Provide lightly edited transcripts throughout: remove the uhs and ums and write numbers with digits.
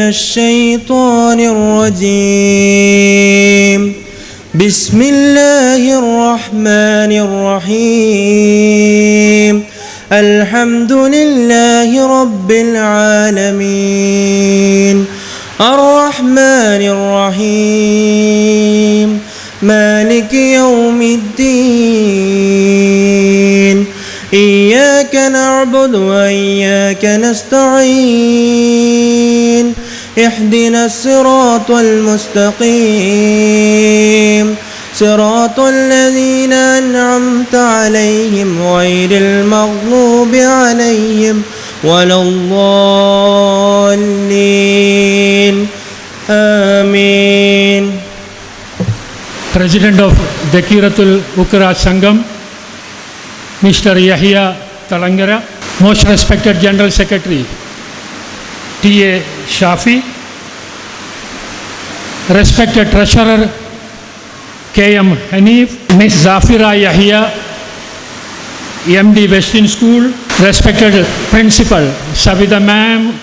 الشيطان الرجيم. بسم الله الرحمن الرحيم. الحمد لله رب العالمين. الرحمن الرحيم. مالك يوم الدين. إياك نعبد وإياك نستعين. اهدنا الصراط المستقيم. صراط الذين أنعمت عليهم غير المغضوب عليهم ولا الضالين. آمين. President of Dakiratul Ukra Sangam, Mr. Yahya Talangara, most respected General Secretary T.A. Shafi, respected Treasurer K.M. Hanif, Ms. Zafira Yahya, MD Western School, respected Principal Savida Ma'am,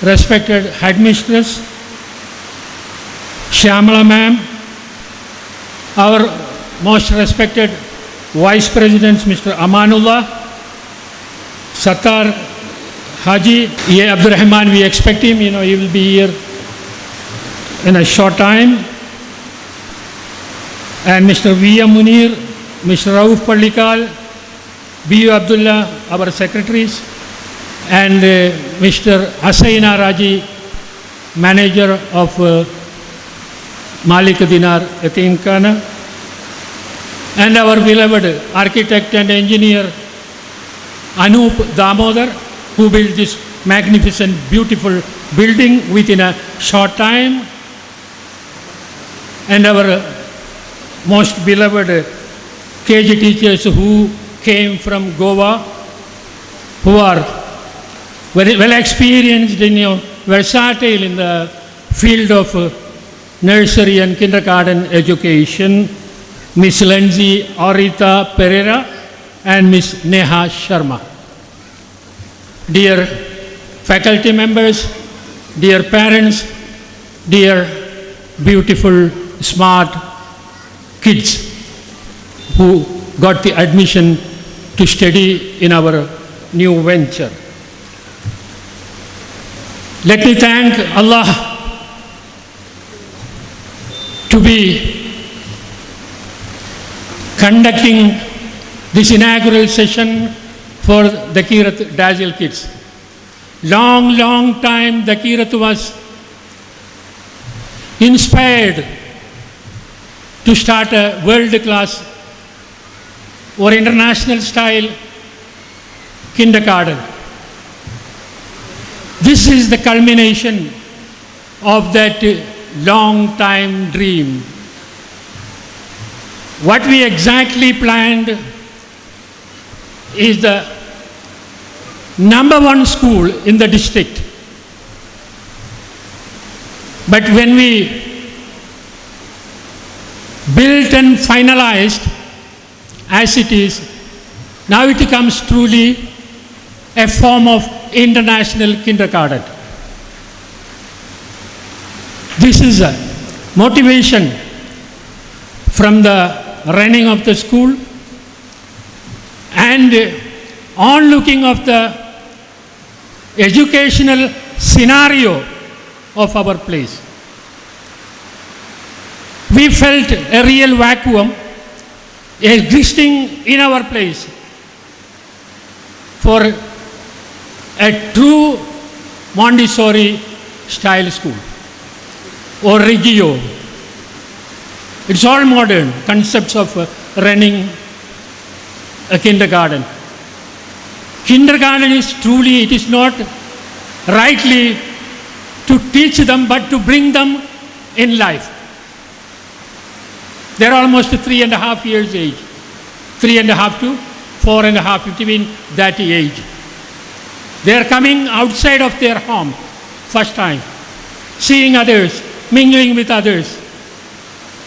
respected Headmistress Shyamala Ma'am, our most respected Vice Presidents Mr. Amanullah, Sattar Haji, A. Abdurrahman, we expect him, he will be here in a short time. And Mr. V.M. Munir, Mr. Rauf Pallikal, B.U. Abdullah, our secretaries, and Mr. Asaina Raji, manager of Malik Dinar Yatim Khana, and our beloved architect and engineer Anup Damodar, who built this magnificent, beautiful building within a short time, and our most beloved KG teachers who came from Goa, who are very well experienced and versatile in the field of nursery and kindergarten education, Miss Lindsay Arita Pereira and Miss Neha Sharma. Dear faculty members, dear parents, dear beautiful, smart kids who got the admission to study in our new venture. Let me thank Allah to be conducting this inaugural session for Dakirat Dazil kids. Long time Dakirat was inspired to start a world-class or international style kindergarten. This is the culmination of that long time dream. What we exactly planned is the number one school in the district. But when we built and finalized as it is, now it becomes truly a form of international kindergarten. This is a motivation from the running of the school and onlooking of the educational scenario of our place. We felt a real vacuum existing in our place for a true Montessori style school or Reggio. It's all modern concepts of running a kindergarten. Kindergarten is truly, it is not rightly to teach them but to bring them in life. They are almost 3.5 years age, 3.5 to 4.5, between that age. They are coming outside of their home first time, seeing others, mingling with others.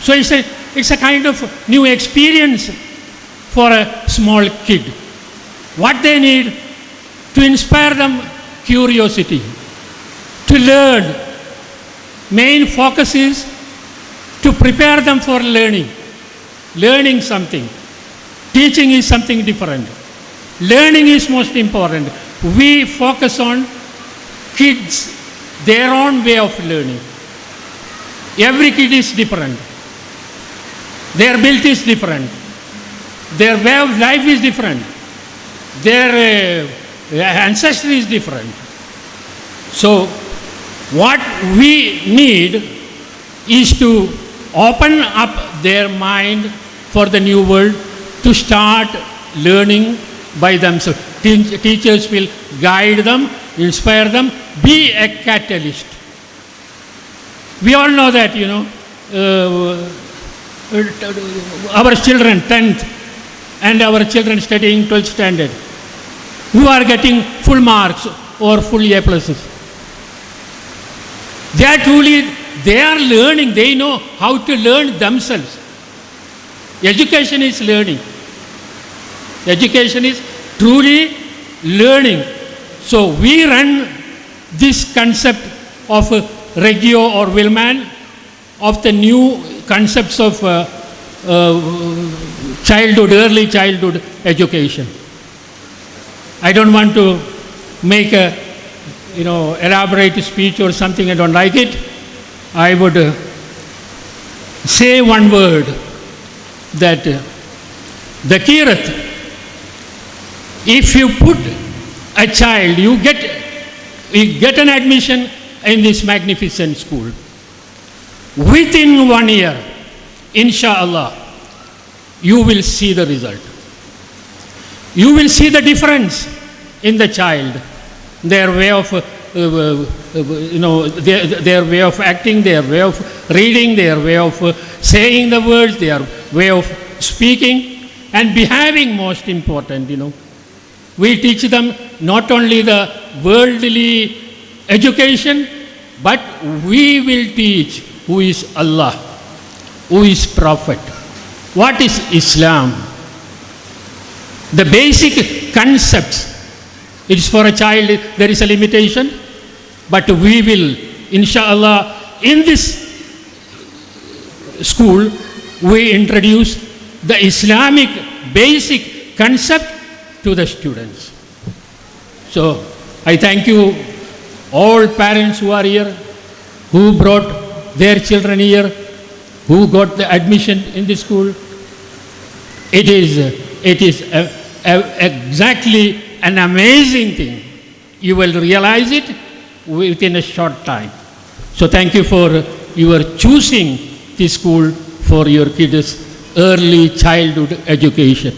So it's a kind of new experience for a small kid. What they need to inspire them, curiosity. to learn. Main focus is to prepare them for learning something. Teaching is something different. Learning is most important. We focus on kids, their own way of learning. Every kid is different. Their build is different. Their way of life is different. Their ancestry is different. So, what we need is to open up their mind for the new world, to start learning by themselves. Teachers will guide them, inspire them, be a catalyst. We all know that, our children, 10th, and our children studying 12th standard, who are getting full marks or full A pluses. They are learning, they know how to learn themselves. Education is learning. Education is truly learning. So we run this concept of Reggio or Willman, of the new concepts of early childhood education. I don't want to make a elaborate speech or something, I don't like it. I would say one word, that the Kirat, if you put a child, you get an admission in this magnificent school. Within 1 year, inshallah, you will see the result. You will see the difference in the child, their way of, their way of acting, their way of reading, their way of saying the words, their way of speaking and behaving, most important, We teach them not only the worldly education, but we will teach who is Allah, who is Prophet, what is Islam, the basic concepts. It is for a child, there is a limitation, but we will, inshallah, in this school, we introduce the Islamic basic concept to the students. So, I thank you, all parents who are here, who brought their children here, who got the admission in the school. It is exactly an amazing thing. You will realize it within a short time. So thank you for your choosing this school for your kids' early childhood education.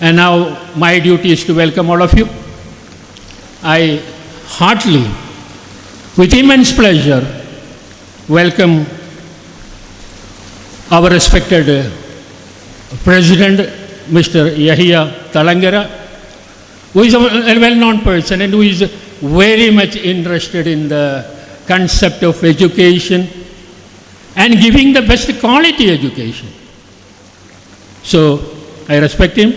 And now my duty is to welcome all of you. I heartily, with immense pleasure, welcome our respected President, Mr. Yahya Talangara, who is a well-known person and who is very much interested in the concept of education and giving the best quality education. So I respect him.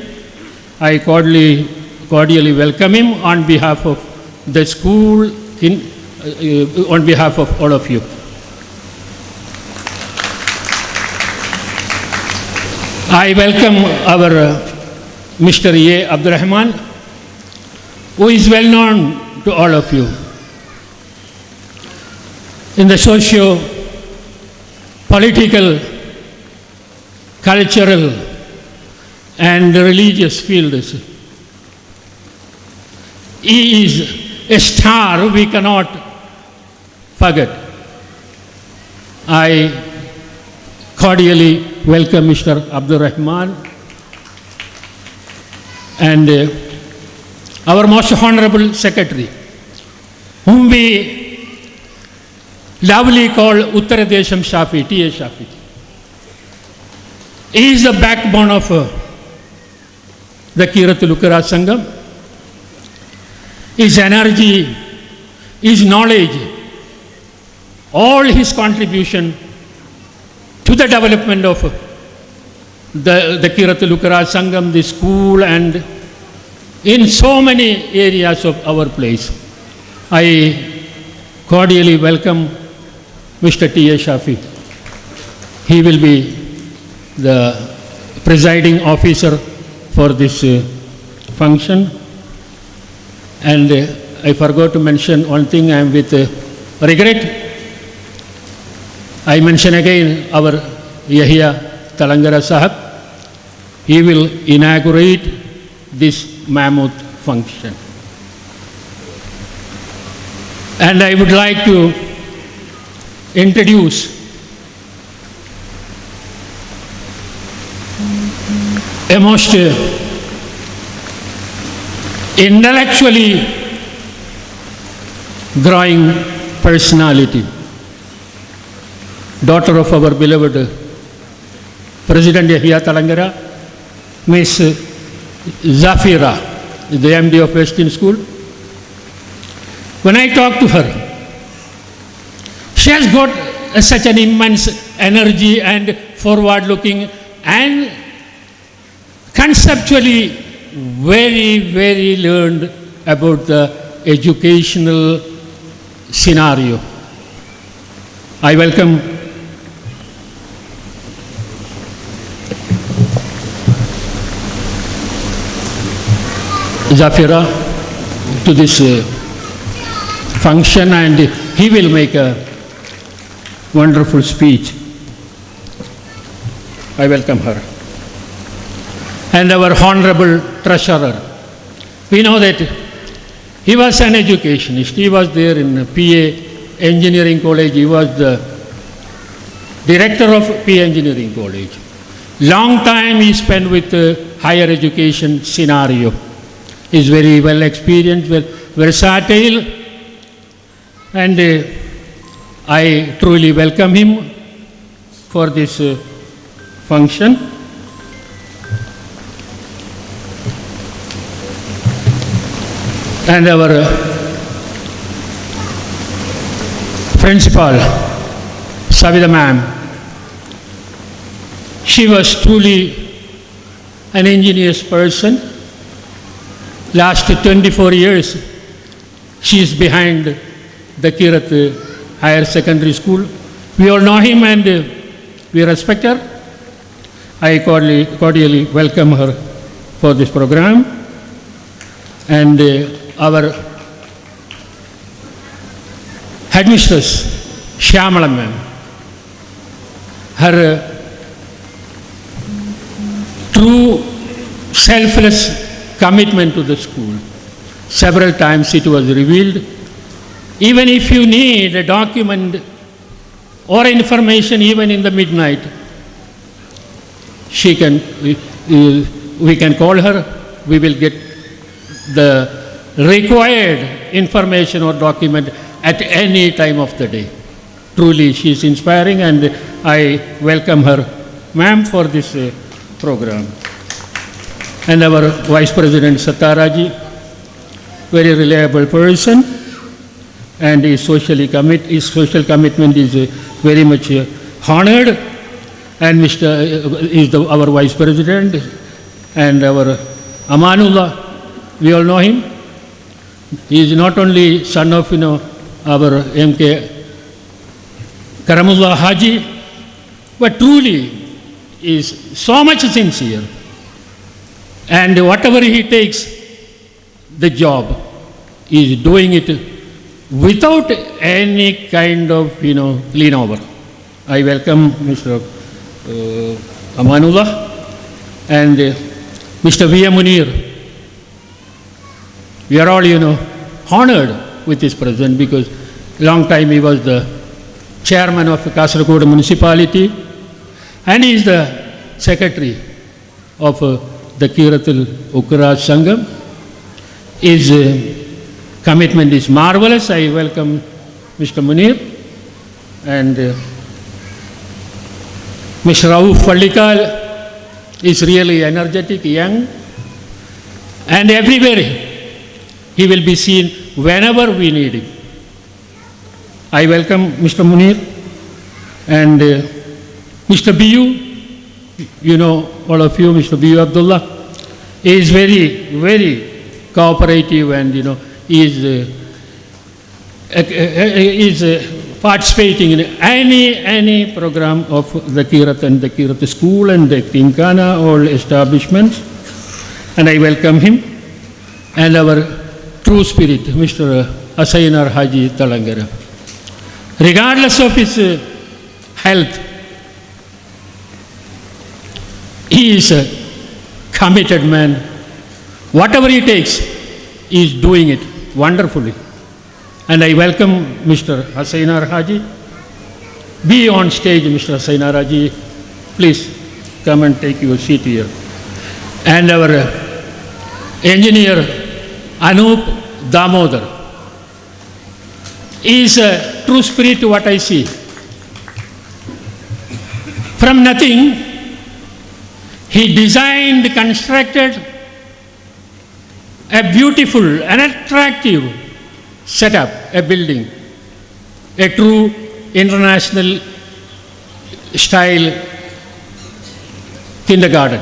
I cordially welcome him on behalf of the school, on behalf of all of you. I welcome our Mr. A. Abdurrahman, who is well known to all of you in the socio-political, cultural, and religious fields. He is a star we cannot forget. I cordially welcome Mr. Abdurrahman and our most honorable secretary, whom we lovely call Uttara Desham Shafi, T.A. Shafi. He is the backbone of the Kiratul Ukra Sangam. His energy, his knowledge, all his contribution to the development of the Kiratul Ukra Sangam, the school, and in so many areas of our place. I cordially welcome Mr. T.A. Shafi. He will be the presiding officer for this function. And I forgot to mention one thing, I am with regret. I mention again our Yahya Talangara Sahab. He will inaugurate this mammoth function. And I would like to introduce a most intellectually growing personality, daughter of our beloved President Yahya Talangara, Miss Zafira, the MD of Western School. When I talk to her, she has got such an immense energy and forward-looking and conceptually very learned about the educational scenario. I welcome Zafira to this function, and he will make a wonderful speech. I welcome her. And our Honorable Treasurer. We know that he was an educationist. He was there in PA Engineering College. He was the director of PA Engineering College. Long time he spent with the higher education scenario. He is very well experienced, well versatile, and I truly welcome him for this function. And our principal, Savita ma'am, she was truly an ingenious person. Last 24 years, she is behind the Kirat Higher Secondary School. We all know him and we respect her. I cordially welcome her for this program. And our headmistress, Shyamala ma'am, her true selfless commitment to the school. Several times it was revealed. Even if you need a document or information even in the midnight, we can call her, we will get the required information or document at any time of the day. Truly, she is inspiring, and I welcome her, ma'am, for this program. And our Vice President Sataraji, very reliable person, and his social commitment is very much honored. And our Vice President, and our Amanullah, we all know him. He is not only son of our MK Karamullah Haji, but truly is so much sincere. And whatever he takes the job, he is doing it without any kind of lean over. I welcome Mr. Amanullah and Mr. V.M. Munir. We are all, honored with his presence, because long time he was the chairman of the Kasaragod municipality, and he is the secretary of the Kiratul Ukhraj Sangam. His commitment is marvelous. I welcome Mr. Munir and Mr. Rauf Fallikal is really energetic, young, and everywhere he will be seen whenever we need him. I welcome Mr. Munir and Mr. Biyu, all of you, Mr. Biyu Abdullah. He is very cooperative, and he is is participating in any program of the Kirat and the Kirat school and the Tinkana, all establishments. And I welcome him and our true spirit, Mr. Asainar Haji Talangara. Regardless of his health, he is a committed man. Whatever he takes, he is doing it wonderfully. And I welcome Mr. Asainar Haji. Be on stage, Mr. Asainar Haji. Please come and take your seat here. And our engineer Anup Damodar is a true spirit to what I see. From nothing, he designed, constructed a beautiful and attractive setup, a building, a true international style kindergarten.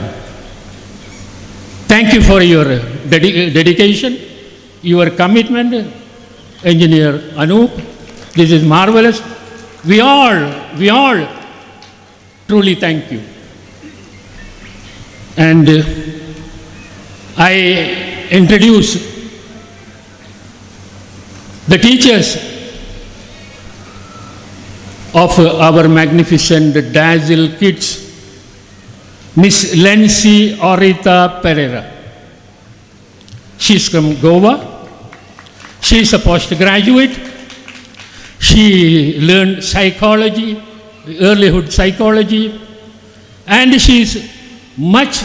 Thank you for your dedication, your commitment, Engineer Anup. This is marvelous. We all truly thank you. And I introduce the teachers of our magnificent Dazzle Kids. Miss Lency Orita Pereira. She's from Goa. She's a postgraduate. She learned psychology, earlyhood psychology, and she's much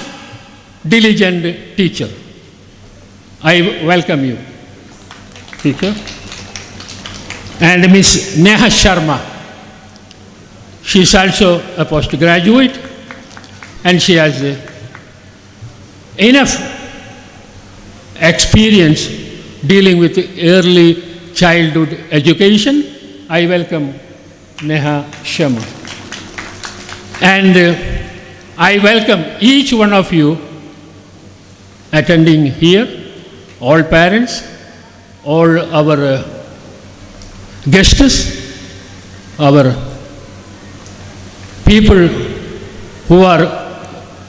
diligent teacher. I welcome you, teacher. And Miss Neha Sharma. She's also a postgraduate, and she has enough experience dealing with early childhood education. I welcome Neha Sharma. And I welcome each one of you attending here, all parents, all our guests, our people who are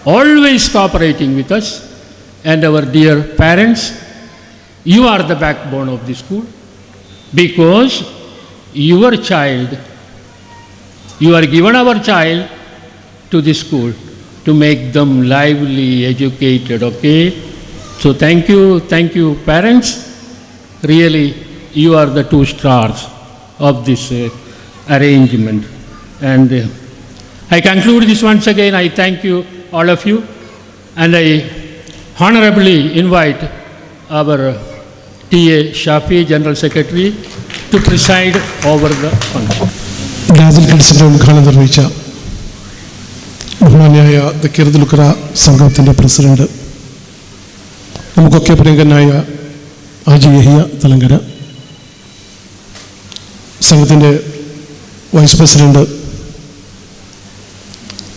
always cooperating with us, and our dear parents. You are the backbone of the school, because your child, you are given our child to the school to make them lively, educated, okay? So thank you parents. Really, you are the two stars of this arrangement. And I conclude this once again. I thank you, all of you, and I honorably invite our T.A. Shafi, General Secretary, to preside over the function. Dazzle Kidsന്റെ ഉദ്ഘാടനം നിർവഹിച്ച ബഹുമാന്യായ the കിർദുൽഖറ സംഘത്തിൻ്റെ president, നമുക്കൊക്കെ പ്രിയങ്കനായ ഹാജി യഹിയ തലങ്കര, സംഘത്തിൻ്റെ vice president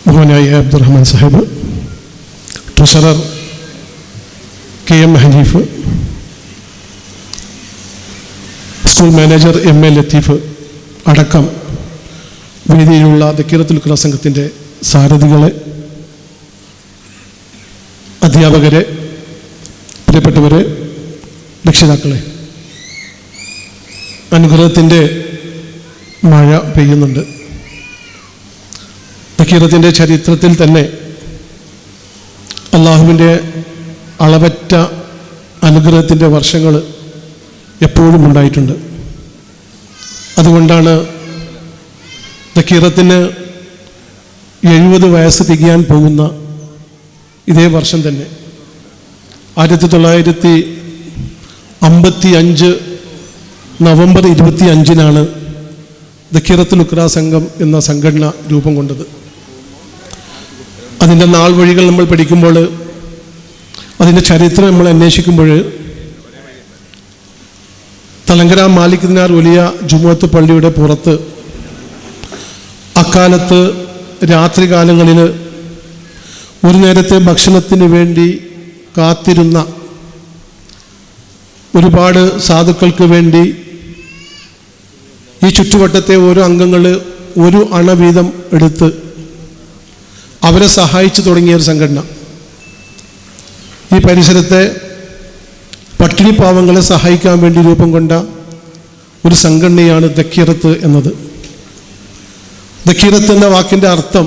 ബഹുമാന്യായ Abdurahman Sahib, treasurer KM Hanif, school manager MA Latheef അടക്കം വേദിയിലുള്ള ദക്കീറത്തുൽ സംഘത്തിൻ്റെ സാരഥികളെ, അധ്യാപകരെ, പ്രിയപ്പെട്ടവരെ, രക്ഷിതാക്കളെ, അനുഗ്രഹത്തിൻ്റെ മഴ പെയ്യുന്നുണ്ട്. ദക്കീറത്തിൻ്റെ ചരിത്രത്തിൽ തന്നെ അള്ളാഹുവിൻ്റെ അളവറ്റ അനുഗ്രഹത്തിൻ്റെ വർഷങ്ങൾ എപ്പോഴും ഉണ്ടായിട്ടുണ്ട്. അതുകൊണ്ടാണ് ദക്കീറത്തിന് 70 വയസ്സ് തികയാൻ പോകുന്ന ഇതേ വർഷം തന്നെ 1955 നവംബർ 25-നാണ് ദക്കീറത്തുൽ ഉഖ്റ സംഘം എന്ന സംഘടന രൂപം കൊണ്ടത്. അതിൻ്റെ നാൾ വഴികൾ നമ്മൾ പഠിക്കുമ്പോൾ, അതിൻ്റെ ചരിത്രം നമ്മൾ അന്വേഷിക്കുമ്പോൾ, തലങ്കര മാലിക് ദിനാർ വലിയ ജുമുഅത്ത് പള്ളിയുടെ പുറത്ത് അക്കാലത്ത് രാത്രികാലങ്ങളിൽ ഒരു നേരത്തെ ഭക്ഷണത്തിന് വേണ്ടി കാത്തിരുന്ന ഒരുപാട് സാധുക്കൾക്ക് വേണ്ടി ഈ ചുറ്റുവട്ടത്തെ ഓരോ അംഗങ്ങൾ ഒരു അണ വീതം എടുത്ത് അവരെ സഹായിച്ചു തുടങ്ങിയ ഒരു സംഘടന. ഈ പരിസരത്തെ പട്ടിണി പാവങ്ങളെ സഹായിക്കാൻ വേണ്ടി രൂപം കൊണ്ട ഒരു സംഘടനയാണ് ദക്കീറത്ത് എന്നത്. ദക്കീറത്ത് എന്ന വാക്കിൻ്റെ അർത്ഥം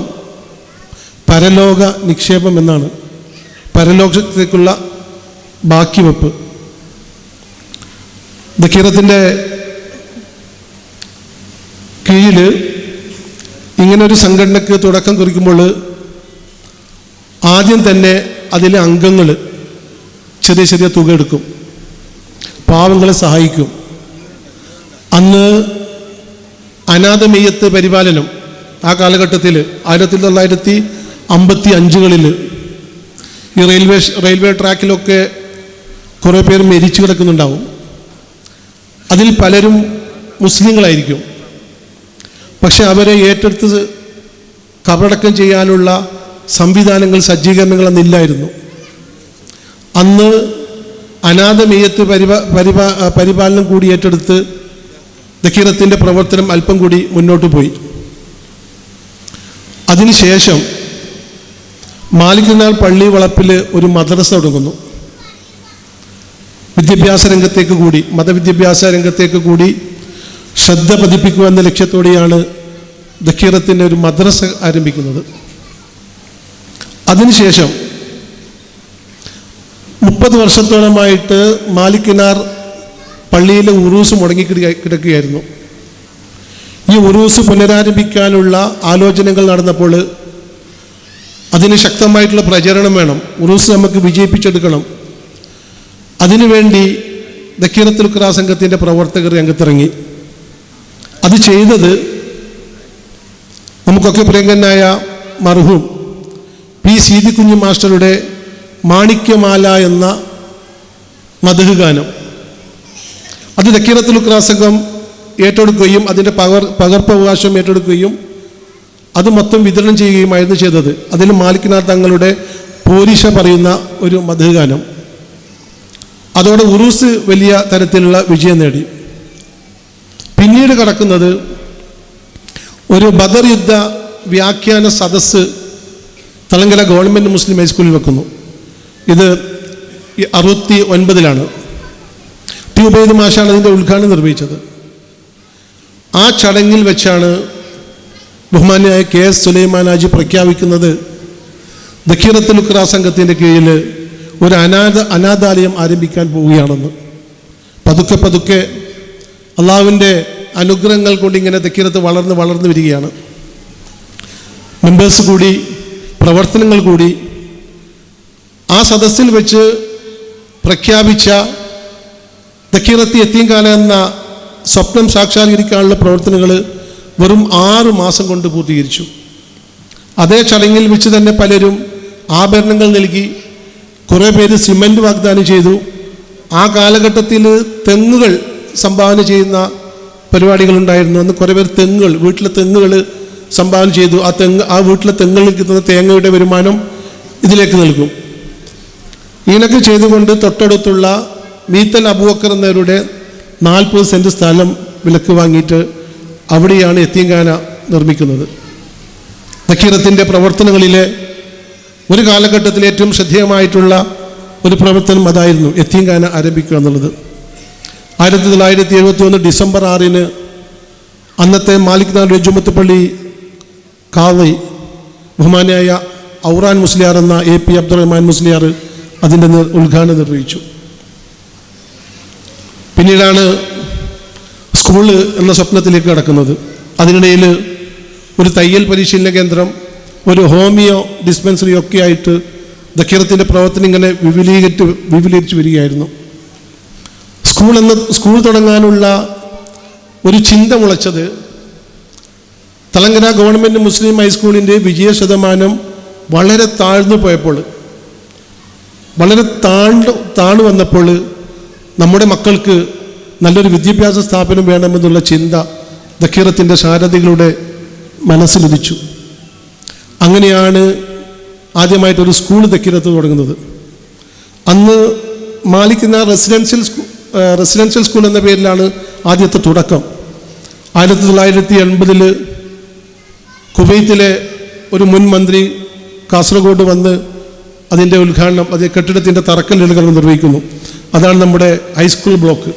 പരലോക നിക്ഷേപം എന്നാണ്. പരലോകത്തേക്കുള്ള ബാക്കി വെപ്പ്. ദക്കീറത്തിൻ്റെ കീഴിൽ ഇങ്ങനൊരു സംഘടനയ്ക്ക് തുടക്കം കുറിക്കുമ്പോൾ ആദ്യം തന്നെ അതിലെ അംഗങ്ങൾ ചെറിയ ചെറിയ തുക എടുക്കും, പാവങ്ങളെ സഹായിക്കും. അന്ന് അനാഥമയ്യത്ത് പരിപാലനം ആ കാലഘട്ടത്തിൽ 1955 ഈ റെയിൽവേ ട്രാക്കിലൊക്കെ കുറേ പേർ മരിച്ചു കിടക്കുന്നുണ്ടാവും. അതിൽ പലരും മുസ്ലിങ്ങളായിരിക്കും. പക്ഷെ അവരെ ഏറ്റെടുത്ത് കബറടക്കം ചെയ്യാനുള്ള സംവിധാനങ്ങൾ, സജ്ജീകരണങ്ങൾ അന്നില്ലായിരുന്നു. അന്ന് അനാഥമയ്യത്ത് പരിപാലനം കൂടി ഏറ്റെടുത്ത് ദക്കീറത്തിൻ്റെ പ്രവർത്തനം അല്പം കൂടി മുന്നോട്ട് പോയി. അതിനുശേഷം മാലിക് നാൾ പള്ളി വളപ്പിൽ ഒരു മദ്രസ തുടങ്ങുന്നു. വിദ്യാഭ്യാസ രംഗത്തേക്ക് കൂടി, മതവിദ്യാഭ്യാസ രംഗത്തേക്ക് കൂടി ശ്രദ്ധ പതിപ്പിക്കുക എന്ന ലക്ഷ്യത്തോടെയാണ് ദക്കീറത്തിൻ്റെ ഒരു മദ്രസ ആരംഭിക്കുന്നത്. അതിനുശേഷം 30 വർഷത്തോളമായിട്ട് മാലിക്കിനാർ പള്ളിയിലെ ഉറൂസ് മുടങ്ങി കിടക്കുകയായിരുന്നു. ഈ ഉറൂസ് പുനരാരംഭിക്കാനുള്ള ആലോചനകൾ നടന്നപ്പോൾ അതിന് ശക്തമായിട്ടുള്ള പ്രചരണം വേണം. ഉറൂസ് നമുക്ക് വിജയിപ്പിച്ചെടുക്കണം. അതിനുവേണ്ടി ദക്കീറത്തുൽ ഖുറാ സംഘത്തിൻ്റെ പ്രവർത്തകർ രംഗത്തിറങ്ങി. അത് ചെയ്തത് നമുക്കൊക്കെ പ്രിയങ്കനായ മർഹൂം പി സീതിക്കുഞ്ഞ് മാസ്റ്ററുടെ മാണിക്യമാല എന്ന മദ്ഹ് ഗാനം. അത് ദക്കീറത്തുൽ ഖുറാ സംഘം ഏറ്റെടുക്കുകയും അതിൻ്റെ പകർപ്പവകാശം ഏറ്റെടുക്കുകയും അത് മൊത്തം വിതരണം ചെയ്യുകയുമായിരുന്നു ചെയ്തത്. അതിൽ മാലിക്നാഥ് തങ്ങളുടെ പോരിഷ പറയുന്ന ഒരു മദ്ഹ് ഗാനം. അതോടെ ഉറൂസ് വലിയ തരത്തിലുള്ള വിജയം നേടി. പിന്നീട് കടക്കുന്നത് ഒരു ബദർ യുദ്ധ വ്യാഖ്യാന സദസ്സ് തളങ്കര ഗവൺമെൻറ് മുസ്ലിം ഹൈസ്കൂളിൽ വെക്കുന്നു. ഇത് 69 ടി ഉബൈദ് മാഷാണ് അതിൻ്റെ ഉദ്ഘാടനം നിർവഹിച്ചത്. ആ ചടങ്ങിൽ വെച്ചാണ് ബഹുമാന്യനായ KS സുലൈമാൻ ഹാജി പ്രഖ്യാപിക്കുന്നത് ദക്കീറത്തുൽ ഖുറാ സംഘത്തിൻ്റെ കീഴിൽ ഒരു അനാഥാലയം ആരംഭിക്കാൻ പോവുകയാണെന്ന്. പതുക്കെ പതുക്കെ അള്ളാഹുവിൻ്റെ അനുഗ്രഹങ്ങൾ കൊണ്ട് ഇങ്ങനെ ദക്കീറത്ത് വളർന്നു വരികയാണ്. മെമ്പേഴ്സ് കൂടി, പ്രവർത്തനങ്ങൾ കൂടി. ആ സദസ്സിൽ വെച്ച് പ്രഖ്യാപിച്ച ദക്കീറത്ത് യത്തീംഖാന എന്ന സ്വപ്നം സാക്ഷാത്കരിക്കാനുള്ള പ്രവർത്തനങ്ങൾ വെറും 6 മാസം കൊണ്ട് പൂർത്തീകരിച്ചു. അതേ ചടങ്ങിൽ വെച്ച് തന്നെ പലരും ആഭരണങ്ങൾ നൽകി, കുറേ പേര് സിമൻറ്റ് വാഗ്ദാനം ചെയ്തു. ആ കാലഘട്ടത്തിൽ തെങ്ങുകൾ സംഭാവന ചെയ്യുന്ന പരിപാടികളുണ്ടായിരുന്നു. അന്ന് കുറേ പേർ വീട്ടിലെ തെങ്ങുകൾ സംഭാവന ചെയ്തു. ആ വീട്ടിലെ തെങ്ങുകളിൽ കിട്ടുന്ന തേങ്ങയുടെ വരുമാനം ഇതിലേക്ക് നൽകും. ഇതിനൊക്കെ ചെയ്തുകൊണ്ട് തൊട്ടടുത്തുള്ള മീത്തൽ അബൂബക്കർ എന്നവരുടെ 40 സെൻറ്റ് സ്ഥലം വിലക്ക് വാങ്ങിയിട്ട് അവിടെയാണ് യത്തീംഖാന നിർമ്മിക്കുന്നത്. ദക്കീറത്തിൻ്റെ പ്രവർത്തനങ്ങളിലെ ഒരു കാലഘട്ടത്തിൽ ഏറ്റവും ശ്രദ്ധേയമായിട്ടുള്ള ഒരു പ്രവർത്തനം അതായിരുന്നു യത്തീംഖാന ആരംഭിക്കുക എന്നുള്ളത്. 1971 ഡിസംബർ 6 അന്നത്തെ മാലിക് നാൾ ജുമത്ത് പള്ളി കാവി ബഹുമാനായ ഔറാൻ മുസ്ലിയാർ എന്ന AP അബ്ദുറഹ്മാൻ മുസ്ലിയാർ അതിൻ്റെ ഉദ്ഘാടനം നിർവഹിച്ചു. പിന്നീടാണ് സ്കൂള് എന്ന സ്വപ്നത്തിലേക്ക് കടക്കുന്നത്. അതിനിടയിൽ ഒരു തയ്യൽ പരിശീലന കേന്ദ്രം, ഒരു ഹോമിയോ ഡിസ്പെൻസറി ഒക്കെ ആയിട്ട് ദക്കീറത്തിൻ്റെ പ്രവർത്തനം ഇങ്ങനെ വിപുലീകരിച്ച് വരികയായിരുന്നു. സ്കൂൾ തുടങ്ങാനുള്ള ഒരു ചിന്ത മുളച്ചത് തളങ്കര ഗവൺമെൻറ് മുസ്ലിം ഹൈസ്കൂളിൻ്റെ വിജയ ശതമാനം വളരെ താഴ്ന്നു പോയപ്പോൾ, വളരെ താണു വന്നപ്പോൾ നമ്മുടെ മക്കൾക്ക് നല്ലൊരു വിദ്യാഭ്യാസ സ്ഥാപനം വേണമെന്നുള്ള ചിന്ത ദക്കീറത്തിൻ്റെ സാരഥികളുടെ മനസ്സിലുദിച്ചു. അങ്ങനെയാണ് ആദ്യമായിട്ടൊരു സ്കൂൾ ദക്കീറത്ത് തുടങ്ങുന്നത്. അന്ന് മാലിക് നാൾ റെസിഡൻഷ്യൽ സ്കൂൾ എന്ന പേരിലാണ് ആദ്യത്തെ തുടക്കം. 1980 കുവൈത്തിലെ ഒരു മുൻ മന്ത്രി കാസർഗോഡ് വന്ന് അതിൻ്റെ ഉദ്ഘാടനം, അത് കെട്ടിടത്തിൻ്റെ തറക്കല്ലിടൽ നിർവഹിക്കുന്നു. അതാണ് നമ്മുടെ ഹൈസ്കൂൾ ബ്ലോക്ക്.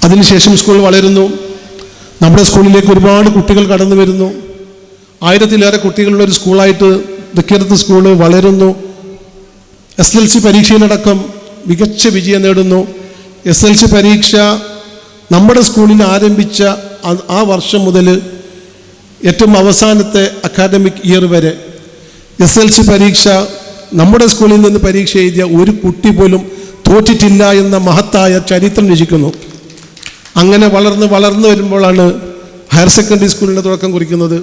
അതിനുശേഷം സ്കൂൾ വളരുന്നു. നമ്മുടെ സ്കൂളിലേക്ക് ഒരുപാട് കുട്ടികൾ കടന്നു വരുന്നു. 1000-ലേറെ കുട്ടികളുള്ളൊരു സ്കൂളായിട്ട് ദക്കീറത്ത് സ്കൂള് വളരുന്നു. SLC പരീക്ഷയിലടക്കം മികച്ച വിജയം നേടുന്നു. SLC പരീക്ഷ നമ്മുടെ സ്കൂളിൽ ആരംഭിച്ച ആ വർഷം മുതൽ ഏറ്റവും അവസാനത്തെ അക്കാഡമിക് ഇയർ വരെ SLC പരീക്ഷ നമ്മുടെ സ്കൂളിൽ നിന്ന് പരീക്ഷ എഴുതിയ ഒരു കുട്ടി പോലും തോറ്റിട്ടില്ല എന്ന മഹത്തായ ചരിത്രം രചിക്കുന്നു. അങ്ങനെ വളർന്ന് വരുമ്പോഴാണ് ഹയർ സെക്കൻഡറി സ്കൂളിൻ്റെ തുടക്കം കുറിക്കുന്നത്.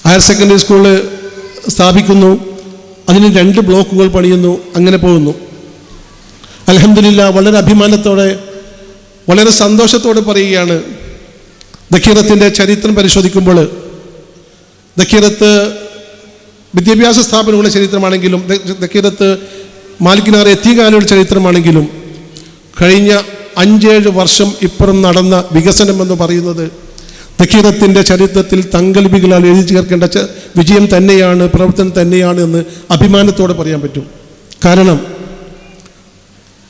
ഹയർ സെക്കൻഡറി സ്കൂള് സ്ഥാപിക്കുന്നു. അതിന് 2 ബ്ലോക്കുകൾ പണിയുന്നു. അങ്ങനെ പോകുന്നു. അൽഹംദുലില്ലാ, വളരെ അഭിമാനത്തോടെ വളരെ സന്തോഷത്തോടെ പറയുകയാണ്, ദക്കീറത്തിൻ്റെ ചരിത്രം പരിശോധിക്കുമ്പോൾ ദക്കീറത്ത് വിദ്യാഭ്യാസ സ്ഥാപനങ്ങളുടെ ചരിത്രമാണെങ്കിലും ദക്കീറത്ത് മാലിക്കിനാർ യത്തീംഖാനയുടെ ചരിത്രമാണെങ്കിലും കഴിഞ്ഞ 5-7 വർഷം ഇപ്പുറം നടന്ന വികസനം എന്ന് പറയുന്നത് ദക്കീറത്തിൻ്റെ ചരിത്രത്തിൽ തങ്കലിപികളാൽ എഴുതി ചേർക്കേണ്ട വിജയം തന്നെയാണ്, പ്രവർത്തനം തന്നെയാണ് എന്ന് അഭിമാനത്തോടെ പറയാൻ പറ്റും. കാരണം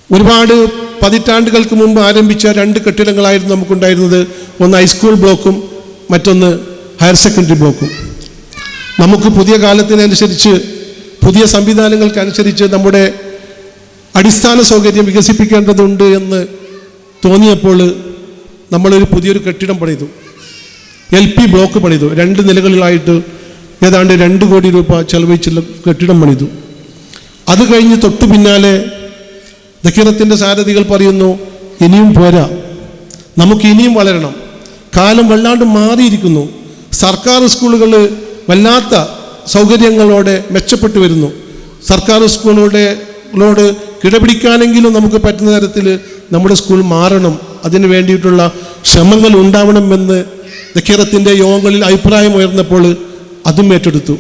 ഒരുപാട് പതിറ്റാണ്ടുകൾക്ക് മുമ്പ് ആരംഭിച്ച 2 കെട്ടിടങ്ങളായിരുന്നു നമുക്കുണ്ടായിരുന്നത്. ഒന്ന് ഹൈസ്കൂൾ ബ്ലോക്കും മറ്റൊന്ന് ഹയർ സെക്കൻഡറി ബ്ലോക്കും. നമുക്ക് പുതിയ കാലത്തിനനുസരിച്ച് പുതിയ സംവിധാനങ്ങൾക്കനുസരിച്ച് നമ്മുടെ അടിസ്ഥാന സൗകര്യം വികസിപ്പിക്കേണ്ടതുണ്ട് എന്ന് തോന്നിയപ്പോൾ നമ്മളൊരു പുതിയൊരു കെട്ടിടം പണിതു. LP ബ്ലോക്ക് പണിതു. 2 നിലകളിലായിട്ട് ഏതാണ്ട് 2 കോടി രൂപ ചെലവഴിച്ചുള്ള കെട്ടിടം പണിതു. അത് കഴിഞ്ഞ് തൊട്ടു പിന്നാലെ ദക്കീറത്തിൻ്റെ സാരഥികൾ പറയുന്നു, ഇനിയും പോരാ, നമുക്ക് ഇനിയും വളരണം. കാലം വല്ലാണ്ട് മാറിയിരിക്കുന്നു. സർക്കാർ സ്കൂളുകൾ വല്ലാത്ത സൗകര്യങ്ങളോടെ മെച്ചപ്പെട്ടു വരുന്നു. സർക്കാർ സ്കൂളുകളോട് കിടപിടിക്കാനെങ്കിലും നമുക്ക് പറ്റുന്ന തരത്തിൽ നമ്മുടെ സ്കൂൾ മാറണം. അതിനു വേണ്ടിയിട്ടുള്ള ശ്രമങ്ങൾ ഉണ്ടാവണമെന്ന് ദക്കീറത്തിൻ്റെ യോഗങ്ങളിൽ അഭിപ്രായം ഉയർന്നപ്പോൾ അതും ഏറ്റെടുത്തു.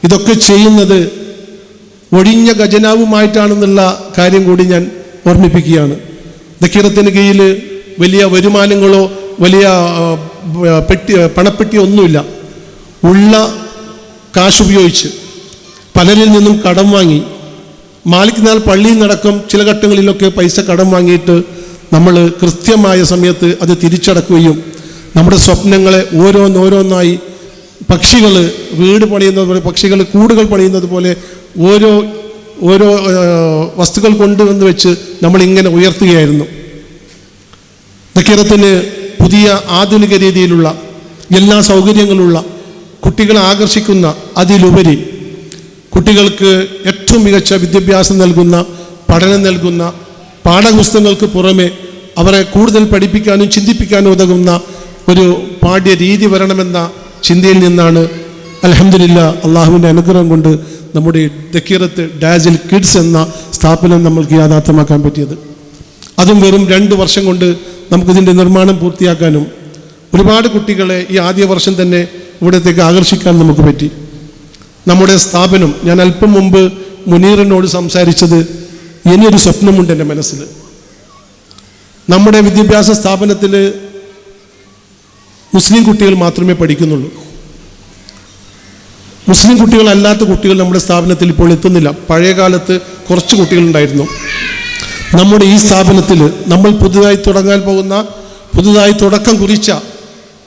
ഇതൊക്കെ ചെയ്യുന്നത് ഒഴിഞ്ഞ ഖജനാവുമായിട്ടാണെന്നുള്ള കാര്യം കൂടി ഞാൻ ഓർമ്മിപ്പിക്കുകയാണ്. ദക്കീറത്തിന് കീഴിൽ വലിയ വരുമാനങ്ങളോ വലിയ പണപ്പെട്ടിയോ ഒന്നുമില്ല. ഉള്ള കാശുപയോഗിച്ച് പലരിൽ നിന്നും കടം വാങ്ങി, മാലിക്നാൾ പള്ളിയിൽ നടക്കം ചില ഘട്ടങ്ങളിലൊക്കെ പൈസ കടം വാങ്ങിയിട്ട് നമ്മൾ കൃത്യമായ സമയത്ത് അത് തിരിച്ചടക്കുകയും നമ്മുടെ സ്വപ്നങ്ങളെ ഓരോന്നോരോന്നായി പക്ഷികൾ വീട് പണിയുന്നത് പോലെ, പക്ഷികൾ കൂടുകൾ പണിയുന്നത് പോലെ ഓരോ വസ്തുക്കൾ കൊണ്ടുവന്ന് വെച്ച് നമ്മളിങ്ങനെ ഉയർത്തുകയായിരുന്നു. ദക്കീറത്തിന് പുതിയ ആധുനിക രീതിയിലുള്ള എല്ലാ സൗകര്യങ്ങളുള്ള, കുട്ടികളെ ആകർഷിക്കുന്ന, അതിലുപരി കുട്ടികൾക്ക് ഏറ്റവും മികച്ച വിദ്യാഭ്യാസം നൽകുന്ന, പഠനം നൽകുന്ന, പാഠപുസ്തകങ്ങൾക്ക് പുറമെ അവരെ കൂടുതൽ പഠിപ്പിക്കാനും ചിന്തിപ്പിക്കാനും ഉതകുന്ന ഒരു പാഠ്യ രീതി വരണമെന്ന ചിന്തയിൽ നിന്നാണ് അൽഹംദുലില്ലാ അള്ളാഹുവിൻ്റെ അനുഗ്രഹം കൊണ്ട് നമ്മുടെ ദക്കീറത്ത് ഡാസിൽ കിഡ്സ് എന്ന സ്ഥാപനം നമ്മൾക്ക് യാഥാർത്ഥ്യമാക്കാൻ പറ്റിയത്. അതും വെറും 2 വർഷം കൊണ്ട് നമുക്കിതിൻ്റെ നിർമ്മാണം പൂർത്തിയാക്കാനും ഒരുപാട് കുട്ടികളെ ഈ ആദ്യ വർഷം തന്നെ ഇവിടത്തേക്ക് ആകർഷിക്കാൻ നമുക്ക് പറ്റി. നമ്മുടെ സ്ഥാപനം, ഞാൻ അല്പം മുമ്പ് മുനീറിനോട് സംസാരിച്ചത്, ഇനിയൊരു സ്വപ്നമുണ്ട് എൻ്റെ മനസ്സിൽ. നമ്മുടെ വിദ്യാഭ്യാസ സ്ഥാപനത്തിൽ മുസ്ലിം കുട്ടികൾ മാത്രമേ പഠിക്കുന്നുള്ളൂ. മുസ്ലിം കുട്ടികളല്ലാത്ത കുട്ടികൾ നമ്മുടെ സ്ഥാപനത്തിൽ ഇപ്പോൾ എത്തുന്നില്ല. പഴയ കാലത്ത് കുറച്ച് കുട്ടികളുണ്ടായിരുന്നു. നമ്മുടെ ഈ സ്ഥാപനത്തിൽ നമ്മൾ പുതുതായി തുടങ്ങാൻ പോകുന്ന, പുതുതായി തുടക്കം കുറിച്ച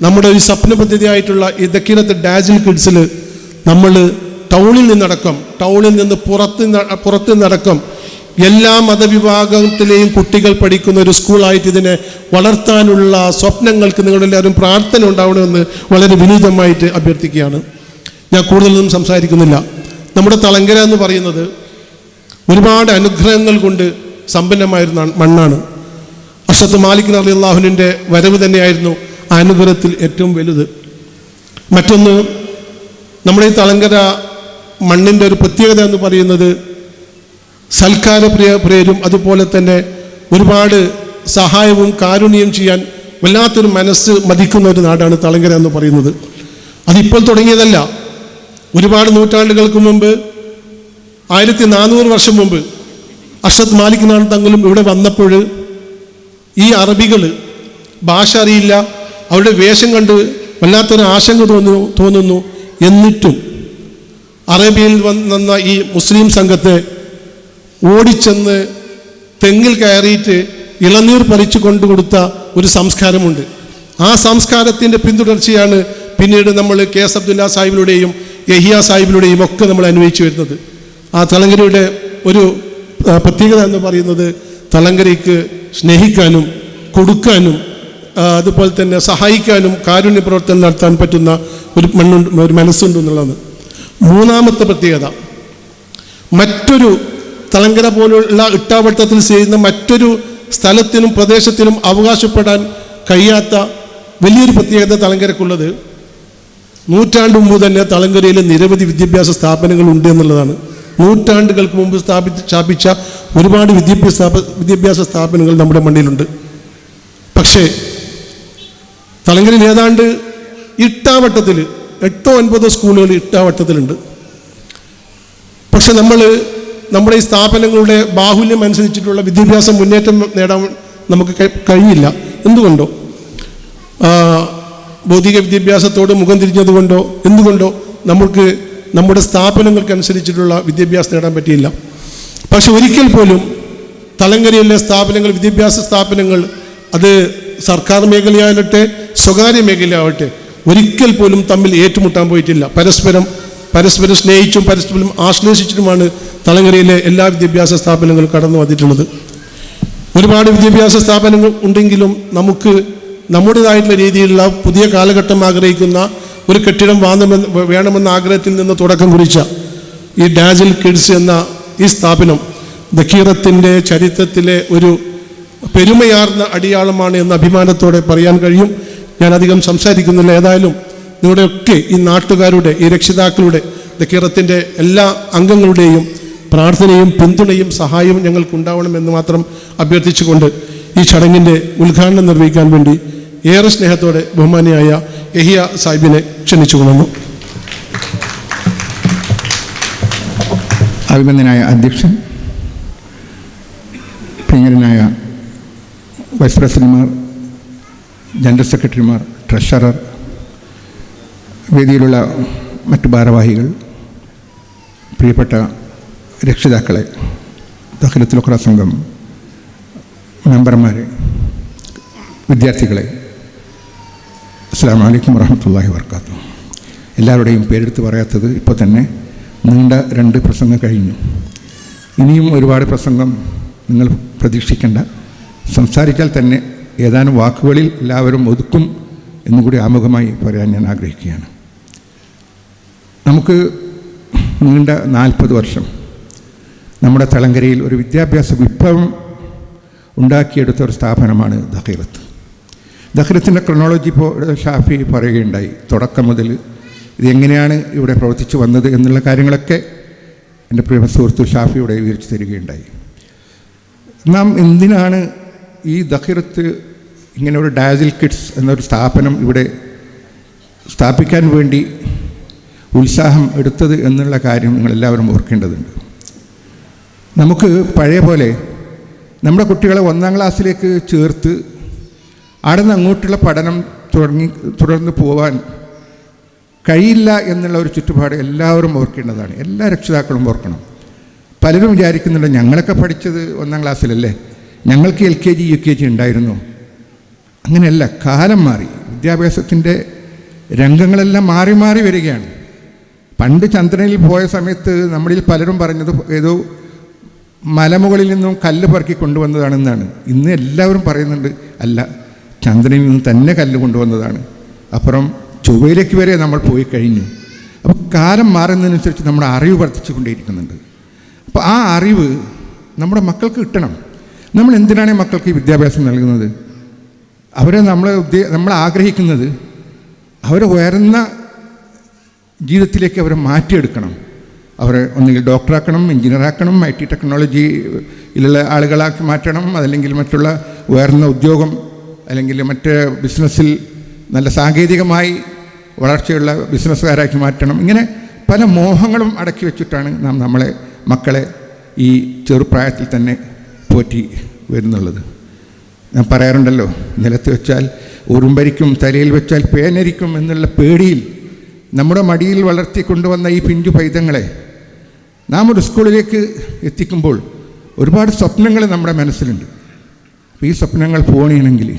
നമ്മുടെ ഈ സ്വപ്ന പദ്ധതിയായിട്ടുള്ള ഈ ദക്കീറത്ത് ഡാസിൽ കിഡ്സിൽ നമ്മൾ ടൗണിൽ നിന്ന് പുറത്ത് നിന്നടക്കം എല്ലാ മതവിഭാഗത്തിലെയും കുട്ടികൾ പഠിക്കുന്ന ഒരു സ്കൂളായിട്ട് ഇതിനെ വളർത്താനുള്ള സ്വപ്നങ്ങൾക്ക് നിങ്ങളെല്ലാവരും പ്രാർത്ഥന ഉണ്ടാവണമെന്ന് വളരെ വിനീതമായിട്ട് അഭ്യർത്ഥിക്കുകയാണ്. ഞാൻ കൂടുതലൊന്നും സംസാരിക്കുന്നില്ല. നമ്മുടെ തളങ്കര എന്ന് പറയുന്നത് ഒരുപാട് അനുഗ്രഹങ്ങൾ കൊണ്ട് സമ്പന്നമായൊരു മണ്ണാണ്. അഷ്റഫ് മാലിക് റളിയല്ലാഹുവിൻ്റെ വരവ് തന്നെയായിരുന്നു ആ അനുഗ്രഹത്തിൽ ഏറ്റവും വലുത്. മറ്റൊന്ന്, നമ്മുടെ ഈ തളങ്കര മണ്ണിൻ്റെ ഒരു പ്രത്യേകത എന്ന് പറയുന്നത് സൽക്കാരപ്രിയരും അതുപോലെ തന്നെ ഒരുപാട് സഹായവും കാരുണ്യം ചെയ്യാൻ വല്ലാത്തൊരു മനസ്സ് മതിക്കുന്ന ഒരു നാടാണ് തളങ്കര എന്ന് പറയുന്നത്. അതിപ്പോൾ തുടങ്ങിയതല്ല. ഒരുപാട് നൂറ്റാണ്ടുകൾക്ക് മുമ്പ്, 1400 വർഷം മുമ്പ് അഷ്റഫ് മാലിക് നാൾ തങ്ങളും ഇവിടെ വന്നപ്പോൾ ഈ അറബികൾ ഭാഷ അറിയില്ല, അവരുടെ വേഷം കണ്ട് വല്ലാത്തൊരു ആശങ്ക തോന്നുന്നു. എന്നിട്ടും അറേബ്യയിൽ വന്ന ഈ മുസ്ലിം സംഘത്തെ ഓടിച്ചെന്ന് തെങ്ങിൽ കയറിയിട്ട് ഇളനീർ പറിച്ചു കൊണ്ടുകൊടുത്ത ഒരു സംസ്കാരമുണ്ട്. ആ സംസ്കാരത്തിൻ്റെ പിന്തുടർച്ചയാണ് പിന്നീട് നമ്മൾ KS അബ്ദുല്ല സാഹിബിലൂടെയും യഹിയ സാഹിബിലൂടെയും ഒക്കെ നമ്മൾ അന്വയിച്ചു വരുന്നത്. ആ തളങ്കരയുടെ ഒരു പ്രത്യേകത എന്ന് പറയുന്നത് തളങ്കരയ്ക്ക് സ്നേഹിക്കാനും കൊടുക്കാനും അതുപോലെ തന്നെ സഹായിക്കാനും കാരുണ്യ പ്രവർത്തനം നടത്താൻ പറ്റുന്ന ഒരു മനസ്സുണ്ട് എന്നുള്ളതാണ്. മൂന്നാമത്തെ പ്രത്യേകത, മറ്റൊരു തളങ്കര പോലുള്ള ഇട്ടാവട്ടത്തിൽ ചെയ്യുന്ന മറ്റൊരു സ്ഥലത്തിനും പ്രദേശത്തിനും അവകാശപ്പെടാൻ കഴിയാത്ത വലിയൊരു പ്രത്യേകത തളങ്കരക്കുള്ളത്, നൂറ്റാണ്ട് മുമ്പ് തന്നെ തളങ്കരയിൽ നിരവധി വിദ്യാഭ്യാസ സ്ഥാപനങ്ങൾ ഉണ്ട് എന്നുള്ളതാണ്. നൂറ്റാണ്ടുകൾക്ക് മുമ്പ് സ്ഥാപിച്ച ഒരുപാട് വിദ്യാഭ്യാസ സ്ഥാപനങ്ങൾ നമ്മുടെ മണ്ണിലുണ്ട്. പക്ഷേ തളങ്കരയിൽ ഏതാണ്ട് ഇട്ടാവട്ടത്തിൽ 8-9 സ്കൂളുകൾ ഇട്ടാവട്ടത്തിലുണ്ട്. പക്ഷെ നമ്മുടെ ഈ സ്ഥാപനങ്ങളുടെ ബാഹുല്യം അനുസരിച്ചിട്ടുള്ള വിദ്യാഭ്യാസ മുന്നേറ്റം നേടാൻ നമുക്ക് കഴിയില്ല. എന്തുകൊണ്ടോ? ഭൗതിക വിദ്യാഭ്യാസത്തോട് മുഖം തിരിഞ്ഞതുകൊണ്ടോ എന്തുകൊണ്ടോ നമുക്ക് നമ്മുടെ സ്ഥാപനങ്ങൾക്കനുസരിച്ചിട്ടുള്ള വിദ്യാഭ്യാസം നേടാൻ പറ്റിയില്ല. പക്ഷെ ഒരിക്കൽ പോലും തളങ്കരയിലെ സ്ഥാപനങ്ങൾ, വിദ്യാഭ്യാസ സ്ഥാപനങ്ങൾ, അത് സർക്കാർ മേഖലയാവട്ടെ സ്വകാര്യ മേഖലയാവട്ടെ, ഒരിക്കൽ പോലും തമ്മിൽ ഏറ്റുമുട്ടാൻ പോയിട്ടില്ല. പരസ്പരം സ്നേഹിച്ചും പരസ്പരം ആശ്ലേഷിച്ചിട്ടുമാണ് തളങ്കരയിലെ എല്ലാ വിദ്യാഭ്യാസ സ്ഥാപനങ്ങളും കടന്നു വന്നിട്ടുള്ളത്. ഒരുപാട് വിദ്യാഭ്യാസ സ്ഥാപനങ്ങൾ ഉണ്ടെങ്കിലും നമുക്ക് നമ്മുടേതായിട്ടുള്ള രീതിയിലുള്ള പുതിയ കാലഘട്ടം ആഗ്രഹിക്കുന്ന ഒരു കെട്ടിടം വേണമെന്ന ആഗ്രഹത്തിൽ നിന്ന് തുടക്കം കുറിച്ച ഈ ഡാസിൽ കിഡ്സ് എന്ന ഈ സ്ഥാപനം ദഖീറത്തിൻ്റെ ചരിത്രത്തിലെ ഒരു പെരുമയാർന്ന അടിയാളമാണ് എന്ന അഭിമാനത്തോടെ പറയാൻ കഴിയും. ഞാൻ അധികം സംസാരിക്കുന്നില്ല. ഏതായാലും നിങ്ങളുടെയൊക്കെ ഈ നാട്ടുകാരുടെ, ഈ രക്ഷിതാക്കളുടെ, ദഖീറത്തിൻ്റെ എല്ലാ അംഗങ്ങളുടെയും പ്രാർത്ഥനയും പിന്തുണയും സഹായവും ഞങ്ങൾക്കുണ്ടാവണമെന്ന് മാത്രം അഭ്യർത്ഥിച്ചുകൊണ്ട് ഈ ചടങ്ങിൻ്റെ ഉദ്ഘാടനം നിർവഹിക്കാൻ വേണ്ടി ഏറെ സ്നേഹത്തോടെ ബഹുമാനിയായ യഹിയ സാഹിബിനെ ക്ഷണിച്ചു കൊള്ളുന്നു. അഭിനന്ദനായ അധ്യക്ഷൻ, പ്രിയങ്കരനായ വൈസ് പ്രസിഡന്റുമാർ, ജനറൽ സെക്രട്ടറിമാർ, ട്രഷറർ, വേദിയിലുള്ള മറ്റു ഭാരവാഹികൾ, പ്രിയപ്പെട്ട രക്ഷിതാക്കളെ, ദഖീറത്തുൽ ഖുറ സംഘം മെമ്പർമാരെ, വിദ്യാർത്ഥികളെ, അസ്സലാമു അലൈക്കും വറഹ്മത്തുള്ളാഹി വബറകാതുഹു. എല്ലാവരുടെയും പേരെടുത്ത് പറയാത്തത് ഇപ്പോൾ തന്നെ നീണ്ട 2 പ്രസംഗം കഴിഞ്ഞു. ഇനിയും ഒരുപാട് പ്രസംഗം നിങ്ങൾ പ്രതീക്ഷിക്കേണ്ട. സംസാരിച്ചാൽ തന്നെ ഏതാനും വാക്കുകളിൽ എല്ലാവരും ഒതുക്കും എന്നുകൂടി ആമുഖമായി പറയാൻ ഞാൻ ആഗ്രഹിക്കുകയാണ്. നമുക്ക് നീണ്ട 40 വർഷം നമ്മുടെ തളങ്കരയിൽ ഒരു വിദ്യാഭ്യാസ വിപ്ലവം ഉണ്ടാക്കിയെടുത്ത ഒരു സ്ഥാപനമാണ് ദഖീറത്ത്. ദഖീറത്തിൻ്റെ ക്രോണോളജി ഇപ്പോൾ ഷാഫി പറയുകയുണ്ടായി. തുടക്കം മുതൽ ഇതെങ്ങനെയാണ് ഇവിടെ പ്രവർത്തിച്ചു വന്നത് എന്നുള്ള കാര്യങ്ങളൊക്കെ എൻ്റെ പ്രിയ സുഹൃത്തു ഷാഫി ഇവിടെ വിവരിച്ചു തരികയുണ്ടായി. നാം എന്തിനാണ് ഈ ദഖീറത്ത് ഇങ്ങനെ ഒരു ഡാസിൽ കിഡ്സ് എന്നൊരു സ്ഥാപനം ഇവിടെ സ്ഥാപിക്കാൻ വേണ്ടി ഉത്സാഹം എടുത്തത് എന്നുള്ള കാര്യം നിങ്ങളെല്ലാവരും ഓർക്കേണ്ടതുണ്ട്. നമുക്ക് പഴയ പോലെ നമ്മുടെ കുട്ടികളെ 1-ാം ക്ലാസ്സിലേക്ക് ചേർത്ത് അവിടെ നിന്ന് അങ്ങോട്ടുള്ള പഠനം തുടർന്ന് പോകാൻ കഴിയില്ല എന്നുള്ള ഒരു ചുറ്റുപാട് എല്ലാവരും ഓർക്കേണ്ടതാണ്. എല്ലാ രക്ഷിതാക്കളും ഓർക്കണം. പലരും വിചാരിക്കുന്നുണ്ട്, ഞങ്ങളൊക്കെ പഠിച്ചത് 1-ാം ക്ലാസ്സിലല്ലേ, ഞങ്ങൾക്ക് LKG UKG ഉണ്ടായിരുന്നു. അങ്ങനെയല്ല, കാലം മാറി. വിദ്യാഭ്യാസത്തിൻ്റെ രംഗങ്ങളെല്ലാം മാറി മാറി വരികയാണ്. പണ്ട് ചന്ദ്രനിൽ പോയ സമയത്ത് നമ്മളിൽ പലരും പറഞ്ഞത് ഏതോ മലമുകളിൽ നിന്നും കല്ല് പറക്കി കൊണ്ടുവന്നതാണെന്നാണ്. ഇന്ന് എല്ലാവരും പറയുന്നുണ്ട്, അല്ല, ചന്ദ്രനിൽ നിന്ന് തന്നെ കല്ല് കൊണ്ടുവന്നതാണ്. അപ്പുറം ചൊവ്വയിലേക്ക് വരെ നമ്മൾ പോയി കഴിഞ്ഞു. അപ്പോൾ കാലം മാറുന്നതിനനുസരിച്ച് നമ്മുടെ അറിവ് വർദ്ധിച്ചു കൊണ്ടേയിരിക്കുന്നുണ്ട്. അപ്പോൾ ആ അറിവ് നമ്മുടെ മക്കൾക്ക് കിട്ടണം. നമ്മൾ എന്തിനാണ് മക്കൾക്ക് ഈ വിദ്യാഭ്യാസം നൽകുന്നത്? അവരെ നമ്മൾ ആഗ്രഹിക്കുന്നത് അവരെ ഉയർന്ന ജീവിതത്തിലേക്ക് അവരെ മാറ്റിയെടുക്കണം. അവരെ ഒന്നുകിൽ ഡോക്ടറാക്കണം, എഞ്ചിനീയറാക്കണം, IT ടെക്നോളജിയിലുള്ള ആളുകളാക്കി മാറ്റണം, അതല്ലെങ്കിൽ മറ്റുള്ള ഉയർന്ന ഉദ്യോഗം, അല്ലെങ്കിൽ മറ്റ് ബിസിനസ്സിൽ നല്ല സാങ്കേതികമായി വളർച്ചയുള്ള ബിസിനസ്സുകാരാക്കി മാറ്റണം. ഇങ്ങനെ പല മോഹങ്ങളും അടക്കി വെച്ചിട്ടാണ് നാം മക്കളെ ഈ ചെറുപ്രായത്തിൽ തന്നെ പോറ്റി വരുന്നുള്ളത്. ഞാൻ പറയാറുണ്ടല്ലോ, നിലത്ത് വെച്ചാൽ ഉറുമ്പരിക്കും തലയിൽ വെച്ചാൽ പേനരിക്കും എന്നുള്ള പേടിയിൽ നമ്മുടെ മടിയിൽ വളർത്തിക്കൊണ്ടുവന്ന ഈ പിഞ്ചു പൈതങ്ങളെ നാം ഒരു സ്കൂളിലേക്ക് എത്തിക്കുമ്പോൾ ഒരുപാട് സ്വപ്നങ്ങൾ നമ്മുടെ മനസ്സിലുണ്ട്. അപ്പോൾ ഈ സ്വപ്നങ്ങൾ പോകണമെങ്കിൽ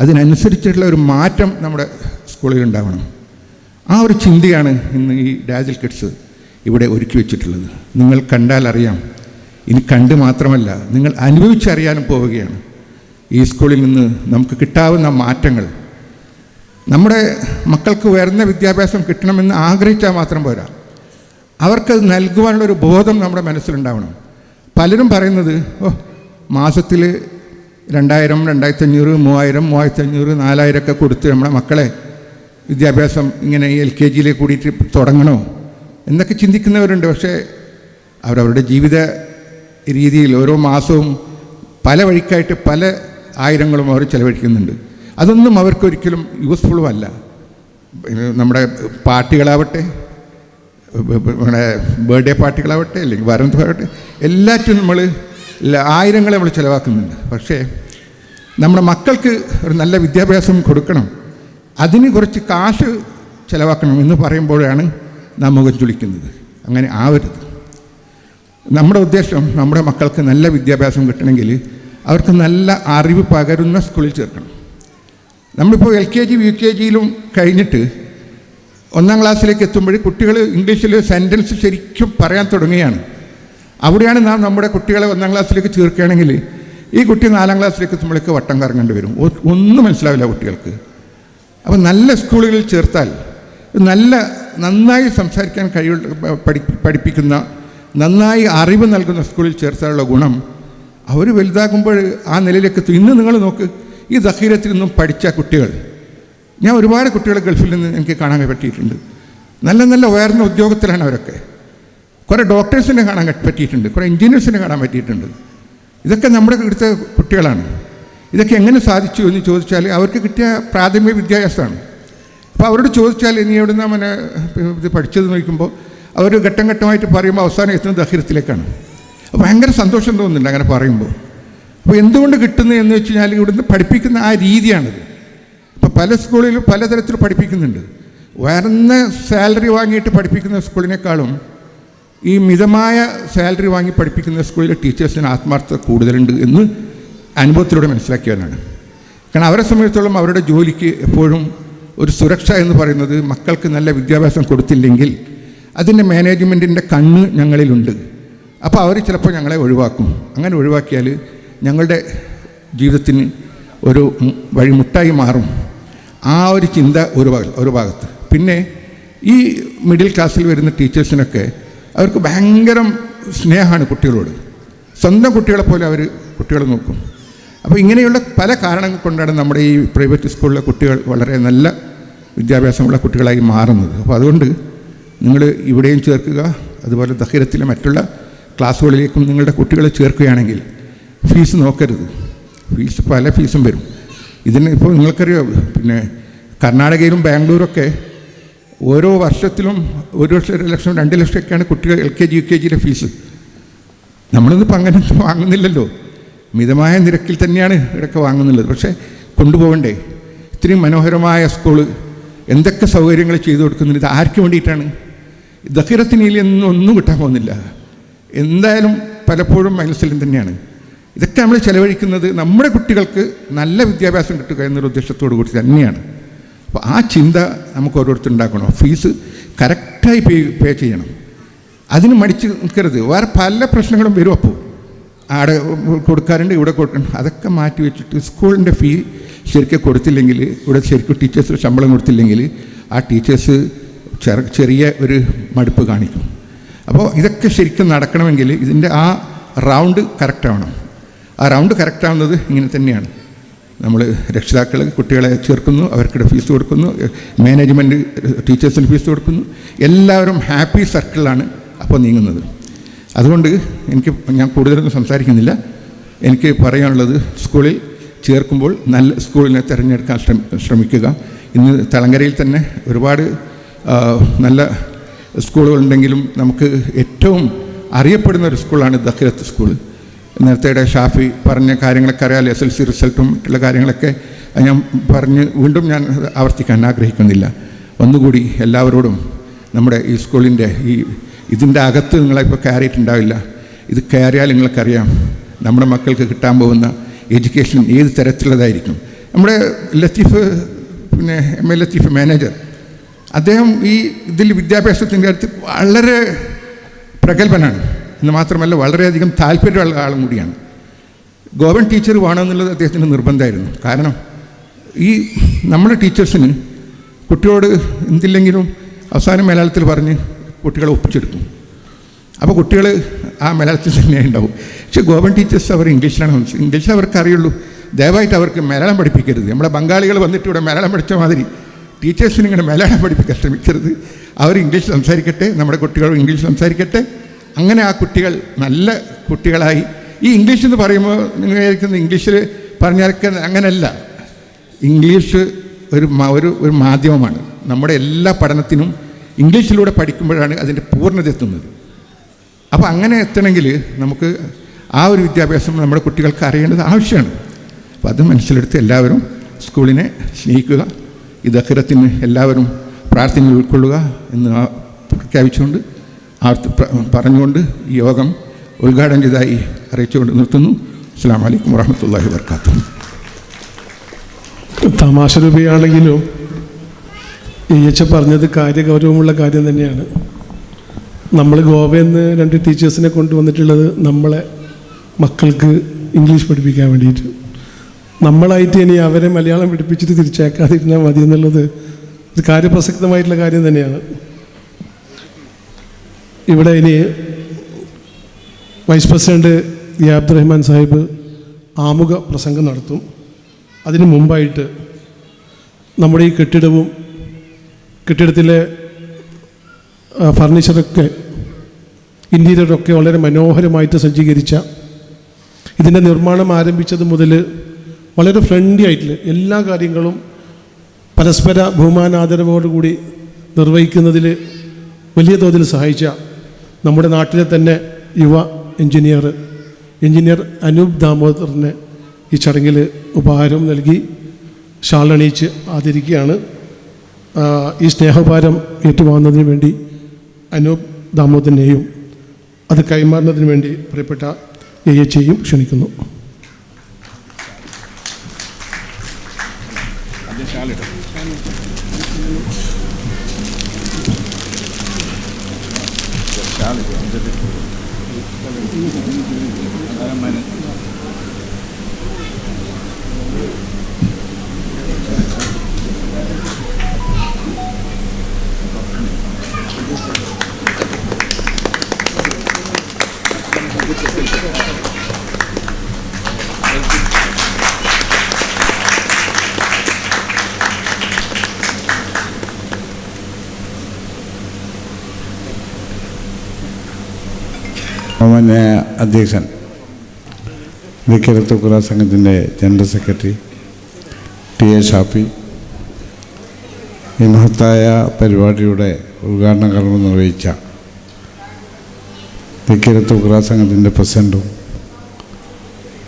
അതിനനുസരിച്ചുള്ള ഒരു മാറ്റം നമ്മുടെ സ്കൂളിൽ ഉണ്ടാവണം. ആ ഒരു ചിന്തയാണ് ഇന്ന് ഈ ഡാസിൽ കിഡ്സ് ഇവിടെ ഒരുക്കി വെച്ചിട്ടുള്ളത്. നിങ്ങൾ കണ്ടാൽ അറിയാം. ഇനി കണ്ട് മാത്രമല്ല, നിങ്ങൾ അനുഭവിച്ചറിയാനും പോവുകയാണ്. ഈ സ്കൂളിൽ നിന്ന് നമുക്ക് കിട്ടാവുന്ന മാറ്റങ്ങൾ. നമ്മുടെ മക്കൾക്ക് ഉയർന്ന വിദ്യാഭ്യാസം കിട്ടണമെന്ന് ആഗ്രഹിച്ചാൽ മാത്രം പോരാ, അവർക്കത് നൽകുവാനുള്ളൊരു ബോധം നമ്മുടെ മനസ്സിലുണ്ടാവണം. പലരും പറയുന്നത്, മാസത്തിൽ 2000, 2500, 3000, 3500, 4000 ഒക്കെ കൊടുത്ത് നമ്മുടെ മക്കളെ വിദ്യാഭ്യാസം ഇങ്ങനെ LKG-യിലേക്ക് കൂടിയിട്ട് തുടങ്ങണോ എന്നൊക്കെ ചിന്തിക്കുന്നവരുണ്ട്. പക്ഷേ അവരവരുടെ ജീവിത രീതിയിൽ ഓരോ മാസവും പല വഴിക്കായിട്ട് പല ആയിരങ്ങളും അവർ ചിലവഴിക്കുന്നുണ്ട്. അതൊന്നും അവർക്കൊരിക്കലും യൂസ്ഫുള്ളും അല്ല. നമ്മുടെ പാർട്ടികളാവട്ടെ, നമ്മുടെ ബർത്ത്ഡേ പാർട്ടികളാവട്ടെ, അല്ലെങ്കിൽ വരന്താവട്ടെ, എല്ലാറ്റിനും നമ്മൾ ആയിരങ്ങൾ നമ്മൾ ചിലവാക്കുന്നുണ്ട്. പക്ഷേ നമ്മുടെ മക്കൾക്ക് ഒരു നല്ല വിദ്യാഭ്യാസം കൊടുക്കണം, അതിന് കുറച്ച് കാശ് ചിലവാക്കണം എന്ന് പറയുമ്പോഴാണ് നാം മുഖം ചുളിക്കുന്നത്. അങ്ങനെ ആവരുത്. നമ്മുടെ ഉദ്ദേശം നമ്മുടെ മക്കൾക്ക് നല്ല വിദ്യാഭ്യാസം കിട്ടണമെങ്കിൽ അവർക്ക് നല്ല അറിവ് പകരുന്ന സ്കൂളിൽ ചേർക്കണം. നമ്മളിപ്പോൾ LKG UKG-യിലും കഴിഞ്ഞിട്ട് 1ാം ക്ലാസ്സിലേക്ക് എത്തുമ്പോൾ കുട്ടികൾ ഇംഗ്ലീഷിൽ സെൻറ്റൻസ് ശരിക്കും പറയാൻ തുടങ്ങുകയാണ്. അവിടെയാണ് നാം നമ്മുടെ കുട്ടികളെ 1ാം ക്ലാസ്സിലേക്ക് ചേർക്കുകയാണെങ്കിൽ ഈ കുട്ടി 4ാം ക്ലാസ്സിലേക്ക് എത്തുമ്പോഴേക്ക് വട്ടം കറങ്ങേണ്ടി വരും. ഒന്നും മനസ്സിലാവില്ല കുട്ടികൾക്ക്. അപ്പോൾ നല്ല സ്കൂളുകളിൽ ചേർത്താൽ നന്നായി സംസാരിക്കാൻ പഠിപ്പിക്കുന്ന, നന്നായി അറിവ് നൽകുന്ന സ്കൂളിൽ ചേർത്താനുള്ള ഗുണം അവർ വലുതാകുമ്പോൾ ആ നിലയിലേക്ക് എത്തും. ഇന്ന് നിങ്ങൾ നോക്ക്, ഈ ദഖീറത്തിൽ നിന്നും പഠിച്ച കുട്ടികൾ, ഞാൻ ഒരുപാട് കുട്ടികളെ ഗൾഫിൽ നിന്ന് എനിക്ക് കാണാൻ പറ്റിയിട്ടുണ്ട്. നല്ല നല്ല ഉയർന്ന ഉദ്യോഗത്തിലാണ് അവരൊക്കെ. കുറേ ഡോക്ടേഴ്സിനെ കാണാൻ പറ്റിയിട്ടുണ്ട്, കുറേ എൻജിനീയേഴ്സിനെ കാണാൻ പറ്റിയിട്ടുണ്ട്. ഇതൊക്കെ നമ്മുടെ ഇവിടുത്തെ കുട്ടികളാണ്. ഇതൊക്കെ എങ്ങനെ സാധിച്ചു എന്ന് ചോദിച്ചാൽ അവർക്ക് കിട്ടിയ പ്രാഥമിക വിദ്യാഭ്യാസമാണ്. അപ്പോൾ അവരോട് ചോദിച്ചാൽ നീ എവിടെ നിന്നാണ് ഇത് പഠിച്ചത് നോക്കുമ്പോൾ അവർ ഘട്ടം ഘട്ടമായിട്ട് പറയുമ്പോൾ അവസാനം എത്തുന്നത് ദഖീറത്തിലേക്കാണ്. അപ്പോൾ ഭയങ്കര സന്തോഷം തോന്നുന്നുണ്ട് അങ്ങനെ പറയുമ്പോൾ. അപ്പോൾ എന്തുകൊണ്ട് കിട്ടുന്നത് എന്ന് വെച്ച് കഴിഞ്ഞാൽ ഇവിടുന്ന് പഠിപ്പിക്കുന്ന ആ രീതിയാണിത്. ഇപ്പോൾ പല സ്കൂളിലും പലതരത്തിൽ പഠിപ്പിക്കുന്നുണ്ട്. ഉയർന്ന സാലറി വാങ്ങിയിട്ട് പഠിപ്പിക്കുന്ന സ്കൂളിനേക്കാളും ഈ മിതമായ സാലറി വാങ്ങി പഠിപ്പിക്കുന്ന സ്കൂളിലെ ടീച്ചേഴ്സിന് ആത്മാർത്ഥത കൂടുതലുണ്ട് എന്ന് അനുഭവത്തിലൂടെ മനസ്സിലാക്കിയവരാണ്. കാരണം അവരെ സംബന്ധിച്ചിടത്തോളം അവരുടെ ജോലിക്ക് എപ്പോഴും ഒരു സുരക്ഷ എന്ന് പറയുന്നത് മക്കൾക്ക് നല്ല വിദ്യാഭ്യാസം കൊടുത്തില്ലെങ്കിൽ അതിൻ്റെ മാനേജ്മെൻറ്റിൻ്റെ കണ്ണ് ഞങ്ങളിലുണ്ട്. അപ്പോൾ അവർ ചിലപ്പോൾ ഞങ്ങളെ ഒഴിവാക്കും. അങ്ങനെ ഒഴിവാക്കിയാൽ ഞങ്ങളുടെ ജീവിതത്തിന് ഒരു വഴിമുട്ടായി മാറും. ആ ഒരു ചിന്ത ഒരു ഭാഗത്ത്. പിന്നെ ഈ മിഡിൽ ക്ലാസ്സിൽ വരുന്ന ടീച്ചേഴ്സിനൊക്കെ അവർക്ക് ഭയങ്കര സ്നേഹമാണ് കുട്ടികളോട്. സ്വന്തം കുട്ടികളെ പോലെ അവർ കുട്ടികളെ നോക്കും. അപ്പോൾ ഇങ്ങനെയുള്ള പല കാരണങ്ങൾ കൊണ്ടാണ് നമ്മുടെ ഈ പ്രൈവറ്റ് സ്കൂളിലെ കുട്ടികൾ വളരെ നല്ല വിദ്യാഭ്യാസമുള്ള കുട്ടികളായി മാറുന്നത്. അപ്പോൾ അതുകൊണ്ട് നിങ്ങൾ ഇവിടെയും ചേർക്കുക, അതുപോലെ ദഖീറത്തിലെ മറ്റുള്ള ക്ലാസ്സുകളിലേക്കും നിങ്ങളുടെ കുട്ടികളെ ചേർക്കുകയാണെങ്കിൽ ഫീസ് നോക്കരുത്. പല ഫീസും വരും. ഇതിന് ഇപ്പോൾ നിങ്ങൾക്കറിയാം, പിന്നെ കർണാടകയിലും ബാംഗ്ലൂരൊക്കെ ഓരോ വർഷത്തിലും 1 ലക്ഷം, 2 ലക്ഷം, 2 ലക്ഷമൊക്കെയാണ് കുട്ടികൾ LKG UKG-യിലെ ഫീസ്. നമ്മളിന്നിപ്പോൾ അങ്ങനെ വാങ്ങുന്നില്ലല്ലോ. മിതമായ നിരക്കിൽ തന്നെയാണ് ഇവിടെയൊക്കെ വാങ്ങുന്നുള്ളത്. പക്ഷേ കൊണ്ടുപോകണ്ടേ? ഇത്രയും മനോഹരമായ സ്കൂള്, എന്തൊക്കെ സൗകര്യങ്ങൾ ചെയ്തു കൊടുക്കുന്നുണ്ട്. ഇത് ആർക്ക് വേണ്ടിയിട്ടാണ്? ദഖീറത്തിനിൽ ഒന്നും കിട്ടാൻ പോകുന്നില്ല. എന്തായാലും പലപ്പോഴും മനസ്സിലും തന്നെയാണ്. ഇതൊക്കെ നമ്മൾ ചിലവഴിക്കുന്നത് നമ്മുടെ കുട്ടികൾക്ക് നല്ല വിദ്യാഭ്യാസം കിട്ടുക എന്നൊരു ഉദ്ദേശത്തോടു കൂടി തന്നെയാണ്. അപ്പോൾ ആ ചിന്ത നമുക്ക് ഓരോരുത്തരുണ്ടാക്കണം. ഫീസ് കറക്റ്റായി പേ ചെയ്യണം. അതിന് മടിച്ച് നിൽക്കരുത്. വേറെ പല പ്രശ്നങ്ങളും വരും. അപ്പോൾ അവിടെ കൊടുക്കാറുണ്ട്, ഇവിടെ കൊടുക്കണം. അതൊക്കെ മാറ്റി വെച്ചിട്ട് സ്കൂളിൻ്റെ ഫീ ശരിക്കും കൊടുത്തില്ലെങ്കിൽ, ഇവിടെ ശരിക്കും ടീച്ചേഴ്സ് ശമ്പളം കൊടുത്തില്ലെങ്കിൽ ആ ടീച്ചേഴ്സ് ചെറിയ ഒരു മടുപ്പ് കാണിക്കും. അപ്പോൾ ഇതൊക്കെ ശരിക്കും നടക്കണമെങ്കിൽ ഇതിൻ്റെ ആ റൗണ്ട് കറക്റ്റാവണം. ആ റൗണ്ട് കറക്റ്റാവുന്നത് ഇങ്ങനെ തന്നെയാണ്. നമ്മൾ രക്ഷിതാക്കൾ കുട്ടികളെ ചേർക്കുന്നു, അവർക്കിടെ ഫീസ് കൊടുക്കുന്നു, മാനേജ്മെൻറ്റ് ടീച്ചേഴ്സിന് ഫീസ് കൊടുക്കുന്നു, എല്ലാവരും ഹാപ്പി സർക്കിളിലാണ് അപ്പോൾ നീങ്ങുന്നത്. അതുകൊണ്ട് ഞാൻ കൂടുതലൊന്നും സംസാരിക്കുന്നില്ല. എനിക്ക് പറയാനുള്ളത്, സ്കൂളിൽ ചേർക്കുമ്പോൾ നല്ല സ്കൂളിനെ തിരഞ്ഞെടുക്കാൻ ശ്രമിക്കുക. ഇന്ന് തളങ്കരയിൽ തന്നെ ഒരുപാട് നല്ല സ്കൂളുകളുണ്ടെങ്കിലും നമുക്ക് ഏറ്റവും അറിയപ്പെടുന്ന ഒരു സ്കൂളാണ് ദഖീറത്ത് സ്കൂൾ. നേരത്തെ ഷാഫി പറഞ്ഞ കാര്യങ്ങളൊക്കെ അറിയാമല്ലോ, SLC റിസൾട്ടും മറ്റുള്ള കാര്യങ്ങളൊക്കെ ഞാൻ വീണ്ടും ഞാൻ ആവർത്തിക്കാൻ ആഗ്രഹിക്കുന്നില്ല. ഒന്നുകൂടി എല്ലാവരോടും നമ്മുടെ ഈ സ്കൂളിൻ്റെ ഇതിൻ്റെ അകത്ത് നിങ്ങളിപ്പോൾ കയറിയിട്ടുണ്ടാവില്ല. ഇത് കയറിയാൽ നിങ്ങൾക്കറിയാം നമ്മുടെ മക്കൾക്ക് കിട്ടാൻ പോകുന്ന എഡ്യൂക്കേഷൻ ഏത് തരത്തിലുള്ളതായിരിക്കും. നമ്മുടെ ലത്തീഫ്, പിന്നെ MA ലത്തീഫ് മാനേജർ, അദ്ദേഹം ഈ ഇതിൽ വിദ്യാഭ്യാസത്തിൻ്റെ കാര്യത്തിൽ വളരെ പ്രഗത്ഭനാണ് എന്ന് മാത്രമല്ല വളരെയധികം താല്പര്യമുള്ള ആളും കൂടിയാണ്. ഗവൺമെൻറ് ടീച്ചർ വേണമെന്നുള്ളത് അദ്ദേഹത്തിന് നിർബന്ധമായിരുന്നു. കാരണം ഈ നമ്മുടെ ടീച്ചേഴ്സിന് കുട്ടിയോട് എന്തില്ലെങ്കിലും അവസാനം മലയാളത്തിൽ പറഞ്ഞ് കുട്ടികളെ ഒപ്പിച്ചെടുക്കും. അപ്പോൾ കുട്ടികൾ ആ മലയാളത്തിൽ തന്നെ ഉണ്ടാവും. പക്ഷേ ഗവൺമെൻറ് ടീച്ചേഴ്സ് അവർ ഇംഗ്ലീഷിലാണ്, ഇംഗ്ലീഷ് അവർക്ക് അറിയുള്ളൂ. ദയവായിട്ട് അവർക്ക് മലയാളം പഠിപ്പിക്കരുത്. നമ്മളെ ബംഗാളികൾ വന്നിട്ട് ഇവിടെ മലയാളം പഠിച്ച മാതിരി ടീച്ചേഴ്സിന് ഇങ്ങനെ മലയാളം പഠിപ്പിക്കാൻ ശ്രമിക്കരുത്. അവർ ഇംഗ്ലീഷ് സംസാരിക്കട്ടെ, നമ്മുടെ കുട്ടികൾ ഇംഗ്ലീഷ് സംസാരിക്കട്ടെ. അങ്ങനെ ആ കുട്ടികൾ നല്ല കുട്ടികളായി. ഈ ഇംഗ്ലീഷ് എന്ന് പറയുമ്പോൾ നിങ്ങൾ വിചാരിക്കുന്ന ഇംഗ്ലീഷിൽ പറഞ്ഞാലൊക്കെ അങ്ങനെയല്ല. ഇംഗ്ലീഷ് ഒരു മാധ്യമമാണ്. നമ്മുടെ എല്ലാ പഠനത്തിനും ഇംഗ്ലീഷിലൂടെ പഠിക്കുമ്പോഴാണ് അതിൻ്റെ പൂർണ്ണത എത്തുന്നത്. അപ്പോൾ അങ്ങനെ എത്തണമെങ്കിൽ നമുക്ക് ആ ഒരു വിദ്യാഭ്യാസം നമ്മുടെ കുട്ടികൾക്ക് അറിയേണ്ടത് ആവശ്യമാണ്. അപ്പോൾ അത് മനസ്സിലെടുത്ത് എല്ലാവരും സ്കൂളിനെ സ്നേഹിക്കുക, ഈ ദഖിറത്തിന് എല്ലാവരും പ്രാർത്ഥനയിൽ ഉൾക്കൊള്ളുക എന്ന് പ്രഖ്യാപിച്ചുകൊണ്ട് പറഞ്ഞുകൊണ്ട് ഈ യോഗം ഉദ്ഘാടനം ചെയ്തതായി അറിയിച്ചുകൊണ്ട് നിർത്തുന്നു. അസ്സലാമു അലൈക്കും വറഹ്മത്തുള്ളാഹി വബറകാതുഹു. തമാശ രൂപയാണെങ്കിലും പറഞ്ഞത് കാര്യഗൗരവമുള്ള കാര്യം തന്നെയാണ്. നമ്മൾ ഗോവയിൽ നിന്ന് 2 ടീച്ചേഴ്സിനെ കൊണ്ടുവന്നിട്ടുള്ളത് നമ്മളെ മക്കൾക്ക് ഇംഗ്ലീഷ് പഠിപ്പിക്കാൻ വേണ്ടിയിട്ട്. നമ്മളായിട്ട് ഇനി അവരെ മലയാളം പഠിപ്പിച്ചിട്ട് തിരിച്ചേക്കാതിരുന്നാൽ മതി എന്നുള്ളത് ഒരു കാര്യപ്രസക്തമായിട്ടുള്ള കാര്യം തന്നെയാണ്. ഇവിടെ ഇനി വൈസ് പ്രസിഡന്റ് അബ്ദുറഹ്മാൻ സാഹിബ് ആമുഖ പ്രസംഗം നടത്തും. അതിനു മുമ്പായിട്ട് നമ്മുടെ ഈ കെട്ടിടത്തിലെ ഫർണിച്ചറൊക്കെ ഇൻറ്റീരിയറൊക്കെ വളരെ മനോഹരമായിട്ട് സജ്ജീകരിച്ച, ഇതിൻ്റെ നിർമ്മാണം ആരംഭിച്ചത് മുതൽ വളരെ ഫ്രണ്ട്ലി ആയിട്ടുള്ള എല്ലാ കാര്യങ്ങളും പരസ്പര ബഹുമാനാദരവോടുകൂടി നിർവഹിക്കുന്നതിൽ വലിയ തോതിൽ സഹായിച്ച നമ്മുടെ നാട്ടിലെ തന്നെ യുവ എഞ്ചിനീയർ അനൂപ് ദാമോദറിനെ ഈ ചടങ്ങിൽ ഉപഹാരം നൽകി ഷാളണിയിച്ച് ആദരിക്കുകയാണ്. ഈ സ്നേഹോപഹാരം ഏറ്റുവാങ്ങുന്നതിന് വേണ്ടി അനൂപ് ദാമോദറിനെയും അത് കൈമാറുന്നതിന് വേണ്ടി പ്രിയപ്പെട്ട AHയെയും ക്ഷണിക്കുന്നു. ബഹുമാന്യ അധ്യക്ഷൻ, ദിക്റത്തുൽ ഖുർആൻ സംഘത്തിൻ്റെ ജനറൽ സെക്രട്ടറി TA ഷാഫി, ഈ മഹത്തായ പരിപാടിയുടെ ഉദ്ഘാടന കർമ്മം നിർവഹിച്ച ദിക്റത്തുൽ ഖുർആൻ സംഘത്തിൻ്റെ പ്രസിഡൻറ്റും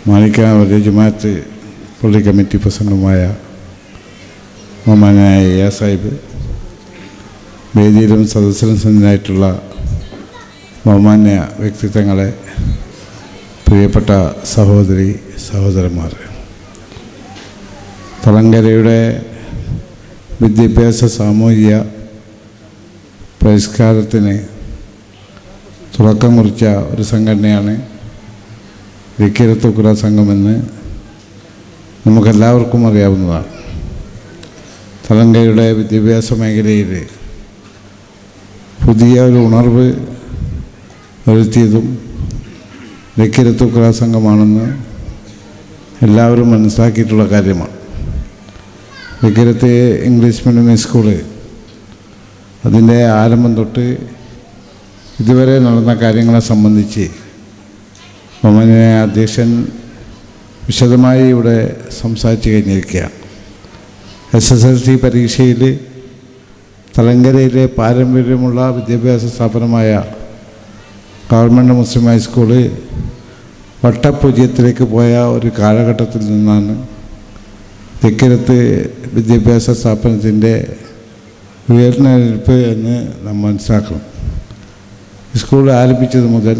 മാലിക്കാനൂർ ജമാഅത്ത് പള്ളി കമ്മിറ്റി പ്രസിഡൻറ്റുമായ ബഹുമാന്യായ AA സാഹിബ്, വേദിയിലും സദസ്സിലും സന്നിധനായിട്ടുള്ള ബഹുമാന്യ വ്യക്തിത്വങ്ങളെ, പ്രിയപ്പെട്ട സഹോദരന്മാർ, തളങ്കരയുടെ വിദ്യാഭ്യാസ സാമൂഹിക പരിഷ്കാരത്തിന് തുടക്കം കുറിച്ച ഒരു സംഘടനയാണ് ദിക്റത്തുൽ ഖുർആൻ സംഘമെന്ന് നമുക്കെല്ലാവർക്കും അറിയാവുന്നതാണ്. തളങ്കരയുടെ വിദ്യാഭ്യാസ മേഖലയിൽ പുതിയ ഒരു ഉണർവ് വരുത്തിയതും ദിക്റത്തുൽ ഖുർആൻ സംഘമാണെന്ന് എല്ലാവരും മനസ്സിലാക്കിയിട്ടുള്ള കാര്യമാണ്. ദിക്റത്ത് ഇംഗ്ലീഷ് മീഡിയം സ്കൂള് അതിൻ്റെ ആരംഭം തൊട്ട് ഇതുവരെ നടന്ന കാര്യങ്ങളെ സംബന്ധിച്ച് ബഹുമാന്യ അധ്യക്ഷൻ വിശദമായി ഇവിടെ സംസാരിച്ചു കഴിഞ്ഞിരിക്കുകയാണ്. SSLC പരീക്ഷയിൽ തളങ്കരയിലെ പാരമ്പര്യമുള്ള വിദ്യാഭ്യാസ സ്ഥാപനമായ ഗവൺമെൻറ് മുസ്ലിം ഹൈസ്കൂള് വട്ടപൂജ്യത്തിലേക്ക് പോയ ഒരു കാലഘട്ടത്തിൽ നിന്നാണ് തെക്കിലത്ത് വിദ്യാഭ്യാസ സ്ഥാപനത്തിൻ്റെ ഉയർന്നെടുപ്പ് എന്ന് നാം മനസ്സിലാക്കണം. സ്കൂൾ ആരംഭിച്ചത് മുതൽ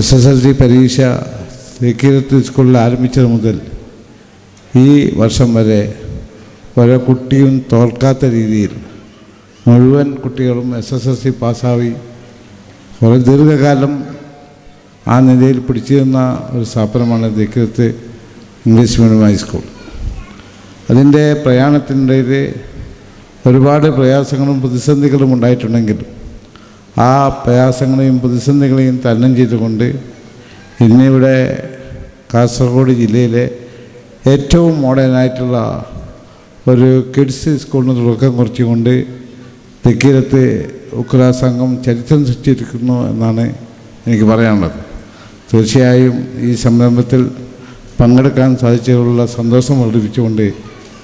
SSLC പരീക്ഷ തെക്കിലത്ത് സ്കൂളിൽ ആരംഭിച്ചത് മുതൽ ഈ വർഷം വരെ ഓരോ കുട്ടിയും തോൽക്കാത്ത രീതിയിൽ മുഴുവൻ കുട്ടികളും SSLC പാസ്സായി കുറേ ദീർഘകാലം ആ നിലയിൽ പിടിച്ചു നിന്ന ഒരു സ്ഥാപനമാണ് തെക്കിലത്ത് ഇംഗ്ലീഷ് മീഡിയം ഹൈസ്കൂൾ. അതിൻ്റെ പ്രയാണത്തിനിടയിൽ ഒരുപാട് പ്രയാസങ്ങളും പ്രതിസന്ധികളും ഉണ്ടായിട്ടുണ്ടെങ്കിലും ആ പ്രയാസങ്ങളെയും പ്രതിസന്ധികളെയും തരണം ചെയ്തുകൊണ്ട് ഇന്നിവിടെ കാസർഗോഡ് ജില്ലയിലെ ഏറ്റവും മോഡേണായിട്ടുള്ള ഒരു കിഡ്സ് സ്കൂളിന് തുടക്കം കുറിച്ചുകൊണ്ട് തെക്കിലത്ത് ഉക്ര സംഘം ചരിത്രം സൃഷ്ടിച്ചിരിക്കുന്നു എന്നാണ് എനിക്ക് പറയാനുള്ളത്. തീർച്ചയായും ഈ സംരംഭത്തിൽ പങ്കെടുക്കാൻ സാധിച്ചതിലുള്ള സന്തോഷം വർദ്ധിപ്പിച്ചുകൊണ്ട്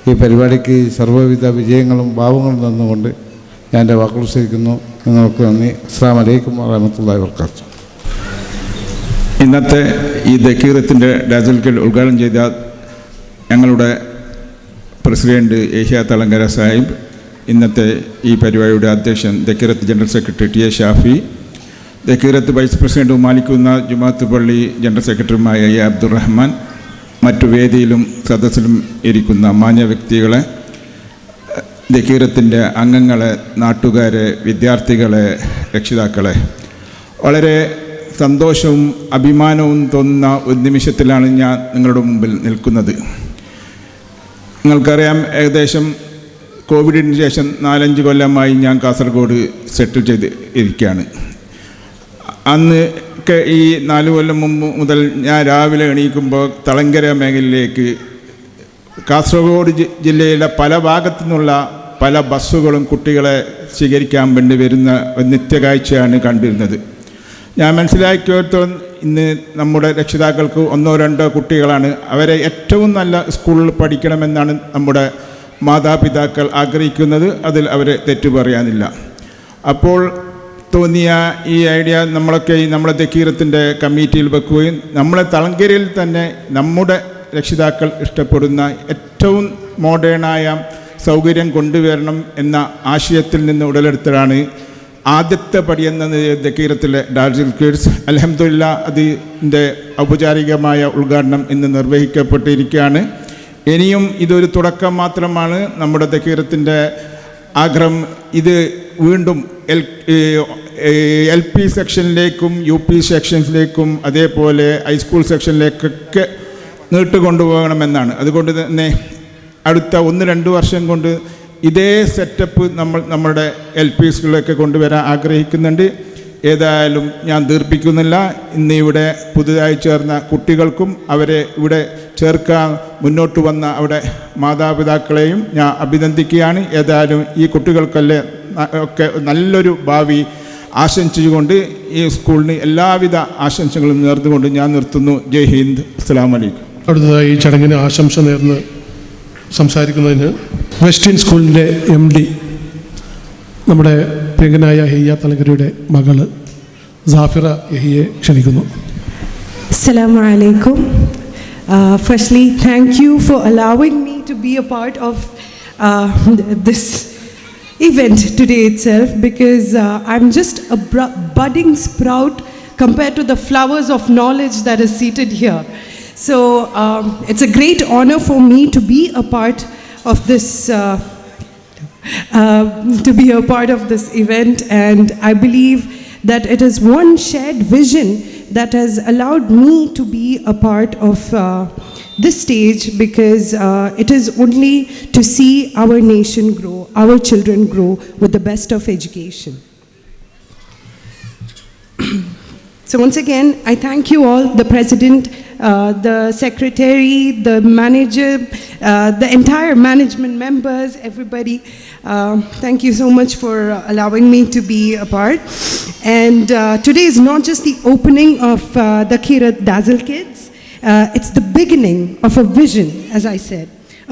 ഈ പരിപാടിക്ക് സർവ്വവിധ വിജയങ്ങളും ഭാവങ്ങളും തന്നുകൊണ്ട് ഞാൻ എൻ്റെ വാക്കുകൾ സ്വീകരിക്കുന്നു. നിങ്ങൾക്ക് നന്ദി. അസ്സലാമു അലൈക്കും വറഹ്മത്തുള്ളാഹി വബറകാതുഹു. ഇന്നത്തെ ഈ ദക്കീറത്തിൻ്റെ ഡാസൽക്കൽ ഉദ്ഘാടനം ചെയ്ത ഞങ്ങളുടെ പ്രസിഡന്റ് ഏഷ്യ തളങ്കര സാഹിബ്, ഇന്നത്തെ ഈ പരിപാടിയുടെ അധ്യക്ഷൻ Dakheerath general secretary T A Shafi, Dakheerath vice president Malikkunna ജുമാഅത്ത് പള്ളി ജനറൽ സെക്രട്ടറിയുമായ എ അബ്ദുറഹ്മാൻ, മറ്റു വേദിയിലും സദസ്സിലും ഇരിക്കുന്ന മാന്യ വ്യക്തികളെ, ദക്കീറത്തിൻ്റെ അംഗങ്ങളെ, നാട്ടുകാരെ, വിദ്യാർത്ഥികളെ, രക്ഷിതാക്കളെ, വളരെ സന്തോഷവും അഭിമാനവും തോന്നുന്ന ഒരു നിമിഷത്തിലാണ് ഞാൻ നിങ്ങളുടെ മുമ്പിൽ നിൽക്കുന്നത്. നിങ്ങൾക്കറിയാം, ഏകദേശം കോവിഡിന് ശേഷം 4-5 കൊല്ലമായി ഞാൻ കാസർഗോഡ് സെറ്റിൽ ചെയ്ത് ഇരിക്കുകയാണ്. അന്ന് ഒക്കെ ഈ 4 കൊല്ലം മുമ്പ് മുതൽ ഞാൻ രാവിലെ എണീക്കുമ്പോൾ തളങ്കര മേഖലയിലേക്ക് കാസർഗോഡ് ജില്ലയിലെ പല ഭാഗത്തു നിന്നുള്ള പല ബസ്സുകളും കുട്ടികളെ സ്വീകരിക്കാൻ വേണ്ടി വരുന്ന നിത്യകാഴ്ചയാണ് കണ്ടിരുന്നത്. ഞാൻ മനസ്സിലാക്കിയോടത്തോളം ഇന്ന് നമ്മുടെ രക്ഷിതാക്കൾക്ക് 1-2 കുട്ടികളാണ്. അവരെ ഏറ്റവും നല്ല സ്കൂളിൽ പഠിക്കണമെന്നാണ് നമ്മുടെ മാതാപിതാക്കൾ ആഗ്രഹിക്കുന്നത്. അതിൽ അവരെ തെറ്റു പറയാനില്ല. അപ്പോൾ തോന്നിയ ഈ ഐഡിയ നമ്മളൊക്കെ നമ്മുടെ ദക്കീറത്തിൻ്റെ കമ്മിറ്റിയിൽ വെക്കുകയും നമ്മളെ തളങ്കരയിൽ തന്നെ നമ്മുടെ രക്ഷിതാക്കൾ ഇഷ്ടപ്പെടുന്ന ഏറ്റവും മോഡേണായ സൗകര്യം കൊണ്ടുവരണം എന്ന ആശയത്തിൽ നിന്ന് ഉടലെടുത്തതാണ് ആദ്യത്തെ പടിയെന്ന ദക്കീറത്തിലെ ഡാർജിൽ കിഡ്സ്. അൽഹംദുലില്ലാ അതിൻ്റെ ഔപചാരികമായ ഉദ്ഘാടനം ഇന്ന് നിർവഹിക്കപ്പെട്ടിരിക്കുകയാണ്. ഇനിയും ഇതൊരു തുടക്കം മാത്രമാണ്. നമ്മുടെ ദക്കീറത്തിൻ്റെ ആഗ്രഹം ഇത് വീണ്ടും LP സെക്ഷനിലേക്കും UP സെക്ഷനിലേക്കും അതേപോലെ ഹൈസ്കൂൾ സെക്ഷനിലേക്കൊക്കെ നീട്ടുകൊണ്ടുപോകണമെന്നാണ്. അതുകൊണ്ട് തന്നെ അടുത്ത 1-2 വർഷം കൊണ്ട് ഇതേ സെറ്റപ്പ് നമ്മളുടെ LP സ്കൂളിലേക്ക് കൊണ്ടുവരാൻ ആഗ്രഹിക്കുന്നുണ്ട്. ഏതായാലും ഞാൻ ദീർഘിക്കുന്നില്ല. ഇന്ന് ഇവിടെ പുതുതായി ചേർന്ന കുട്ടികൾക്കും അവരെ ഇവിടെ ചേർക്കാൻ മുന്നോട്ട് വന്ന അവിടെ മാതാപിതാക്കളെയും ഞാൻ അഭിനന്ദിക്കുകയാണ്. ഏതായാലും ഈ കുട്ടികൾക്കല്ലേ ഒക്കെ നല്ലൊരു ഭാവി ആശംസിച്ചുകൊണ്ട് ഈ സ്കൂളിന് എല്ലാവിധ ആശംസകളും നേർന്നുകൊണ്ട് ഞാൻ നിർത്തുന്നു. ജയ് ഹിന്ദ്. അസ്സലാമു അലൈക്കും. അടുത്തതായി ഈ ചടങ്ങിന് ആശംസ നേർന്ന് സംസാരിക്കുന്നതിന് വെസ്റ്റേൺ സ്കൂളിൻ്റെ MD നമ്മുടെ പ്രിയങ്കനായ യഹിയ തളങ്കരയുടെ മകള് സാഫിറ യഹിയെ ക്ഷണിക്കുന്നു. Assalamu alaikum. Firstly, thank you for allowing me to be a part of this event today itself, because I'm just a budding sprout compared to the flowers of knowledge that is seated here. So it's a great honor for me to be a part of this event, and I believe that it is one shared vision that has allowed me to be a part of this stage, because it is only to see our nation grow, our children grow with the best of education. So once again, I thank you all, the President, the Secretary, the Manager, the entire management members, everybody. Thank you so much for allowing me to be a part. And today is not just the opening of the Kirat Dazzle Kids, it's the beginning of a vision, as I said,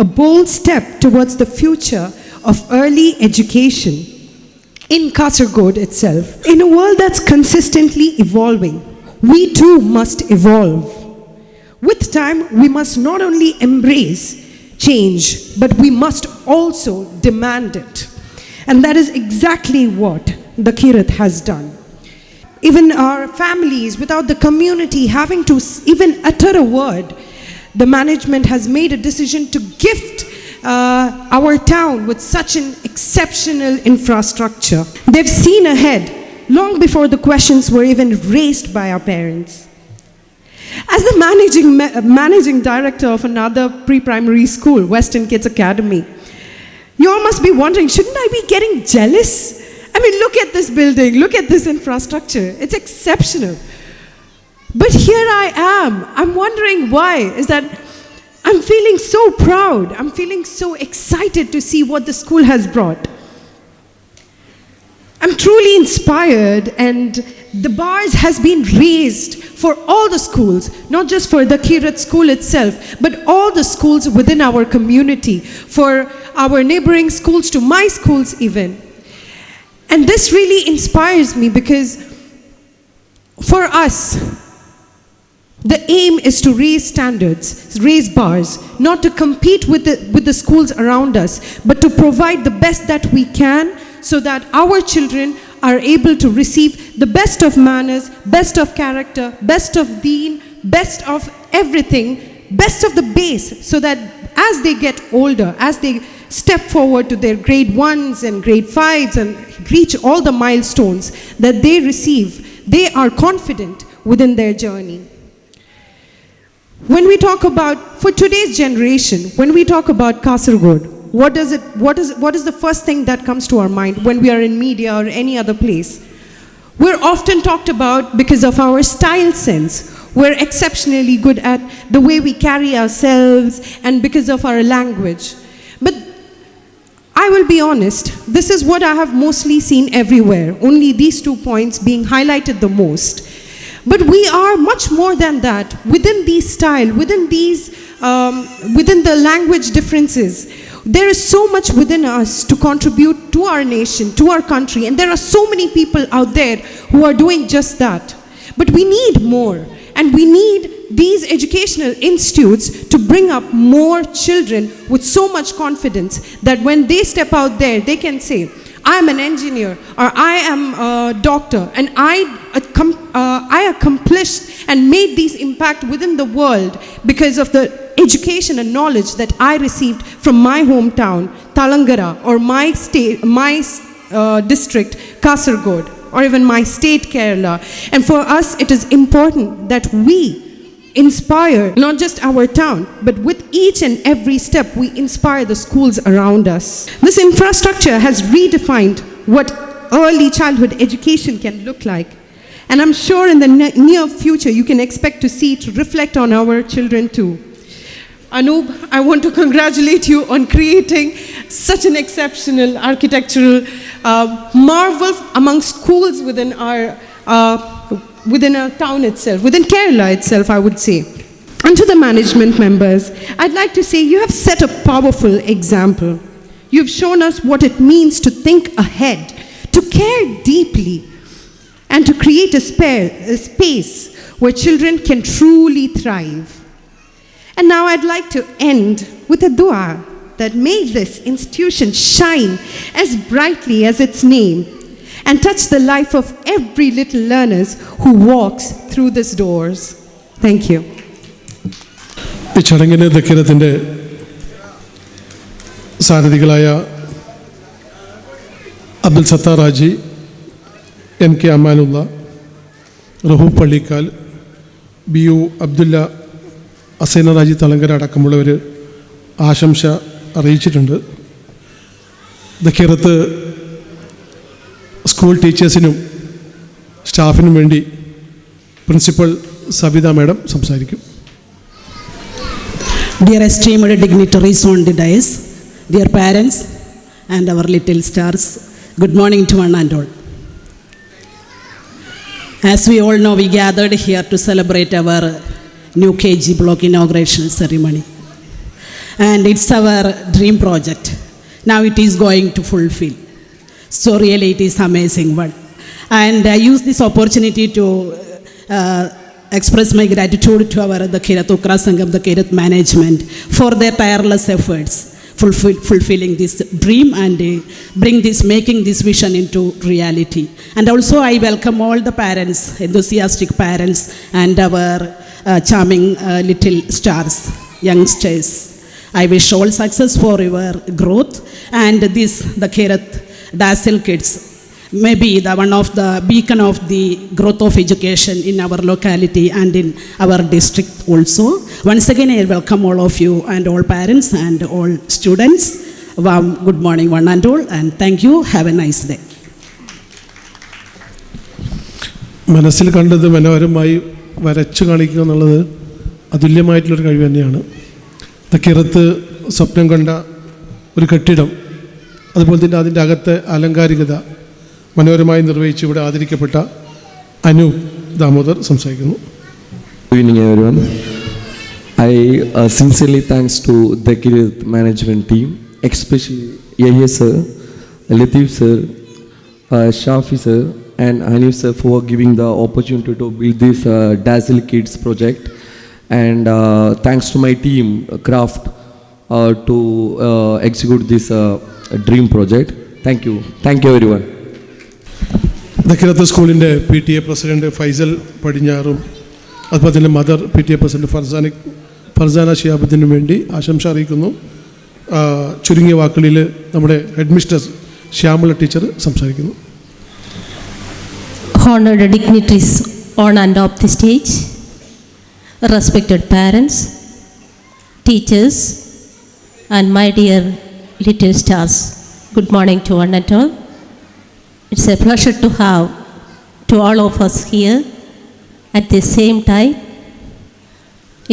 a bold step towards the future of early education in Kasaragod itself. In a world that's consistently evolving, we too must evolve. With time, we must not only embrace change, but we must also demand it. And that is exactly what the Kirat has done. Even our families, without the community having to even utter a word, the management has made a decision to gift our town with such an exceptional infrastructure. They've seen ahead long before the questions were even raised by our parents. As the managing director of another pre-primary school, Western Kids Academy, you all must be wondering, shouldn't I be getting jealous? I mean, look at this building, look at this infrastructure. It's exceptional. But here I am. I'm wondering why. Is that I'm feeling so proud. I'm feeling so excited to see what the school has brought. I'm truly inspired, and the bars has been raised for all the schools, not just for the Kirat school itself, but all the schools within our community, for our neighboring schools to my schools even. And this really inspires me because for us, the aim is to raise standards, raise bars, not to compete with the schools around us, but to provide the best that we can so that our children are able to receive the best of manners, best of character, best of deen, best of everything, best of the base, so that as they get older, as they step forward to their grade 1s and grade 5s and reach all the milestones that they receive, they are confident within their journey. When we talk about, for today's generation, when we talk about Kasaragod, what is the first thing that comes to our mind when we are in media or any other place? We're often talked about because of our style sense. We're exceptionally good at the way we carry ourselves and because of our language. But I will be honest, this is what I have mostly seen everywhere, only these 2 points being highlighted the most. But we are much more than that. Within these style, within the language differences, there is so much within us to contribute to our nation, to our country, and there are so many people out there who are doing just that. But we need more, and we need these educational institutes to bring up more children with so much confidence that when they step out there, they can say, I am an engineer, or I am a doctor, and I accomplished and made this impact within the world because of the education and knowledge that I received from my hometown, Talangara, or my state, my district, Kasaragod, or even my state, Kerala. And for us, it is important that we inspire not just our town, but with each and every step, we inspire the schools around us. This infrastructure has redefined what early childhood education can look like. And I'm sure in the near future, you can expect to see it reflect on our children too. Anup, I want to congratulate you on creating such an exceptional architectural marvel among schools within our town itself, within Kerala itself, I would say. And to the management members, I'd like to say you have set a powerful example. You've shown us what it means to think ahead, to care deeply, and to create a space where children can truly thrive. And now I'd like to end with a dua that may this institution shine as brightly as its name and touch the life of every little learner who walks through these doors. Thank you. ഈ ചടങ്ങിന് ദക്കിരത്തിൻ്റെ സാരഥികളായ Abdul Sathar Haji, M K Amanulla, Rahoof Pallikkal, B U Abdulla, Asaina Raji Thalangara അടക്കമുള്ളവർ ആശംസ അറിയിച്ചിട്ടുണ്ട്. Dakheerath school ടീച്ചേഴ്സിനും സ്റ്റാഫിനും വേണ്ടി പ്രിൻസിപ്പൽ സവിത മാഡം സംസാരിക്കും. Dear esteemed dignitaries on the dais, dear parents and our little stars, good morning to one and all. As we all know, we gathered here to celebrate our new KG block inauguration ceremony. And it's our dream project. Now it is going to fulfill. So really it is amazing one. And I use this opportunity to express my gratitude to our the Kirat Ukra Sangam, the Kirat management for their tireless efforts fulfilling this dream and making this vision into reality. And also I welcome all the parents, enthusiastic parents, and our charming little stars, youngsters. I wish all success for your growth, and the Kirat Dazzle Kids may be the one of the beacon of the growth of education in our locality and in our district also. Once again, I welcome all of you and all parents and all students. Good morning one and all, and thank you. Have a nice day. മനസ്സിൽ കണ്ടത് മനോഹരമായി വരച്ചു കാണിക്കുക എന്നുള്ളത് അതുല്യമായിട്ടുള്ളൊരു കഴിവ് തന്നെയാണ്. കിറത്ത് സ്വപ്നം കണ്ട ഒരു കെട്ടിടം, അതുപോലെ തന്നെ അതിൻ്റെ അകത്തെ അലങ്കാരികത മനോഹരമായി നിർവഹിച്ച് ഇവിടെ ആദരിക്കപ്പെട്ട അനൂപ് ദാമോദർ സംസാരിക്കുന്നു. Good evening everyone. I sincerely thanks to the Kirat management team, especially Yahya sir, Latif sir, Shafi sir and Hanif sir for giving the opportunity to build this Dazzle Kids project, and thanks to my team Craft to execute this dream project. Thank you everyone. കിറത്ത് സ്കൂളിൻ്റെ PTA president Faisal പടിഞ്ഞാറും അതുപോലെ തന്നെ mother PTA president Farsana ഷിയാബുദ്ദീനും വേണ്ടി ആശംസ അറിയിക്കുന്നു. ചുരുങ്ങിയ വാക്കുകളിൽ നമ്മുടെ ഹെഡ് മിസ്റ്റർ ശ്യാമള ടീച്ചർ സംസാരിക്കുന്നു. Honored dignitaries on and off the stage, respected parents, teachers, and my dear little stars, good morning to one and all. It's a pleasure to have to all of us here. At the same time,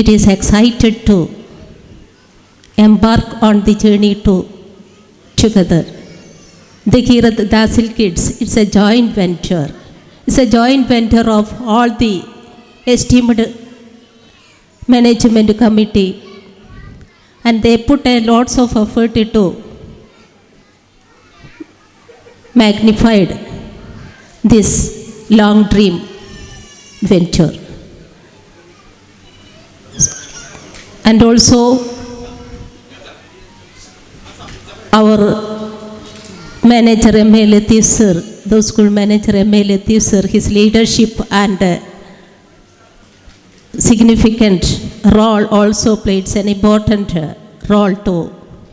it is excited to embark on the journey together. The Kirat Dazzle Kids, it's a joint venture. It's a joint venture of all the esteemed management committee, and they put a lots of effort into magnified this long dream venture. And also our manager M.A. Latif sir, the school manager M.A. Latif sir, his leadership and significant role also played an important role to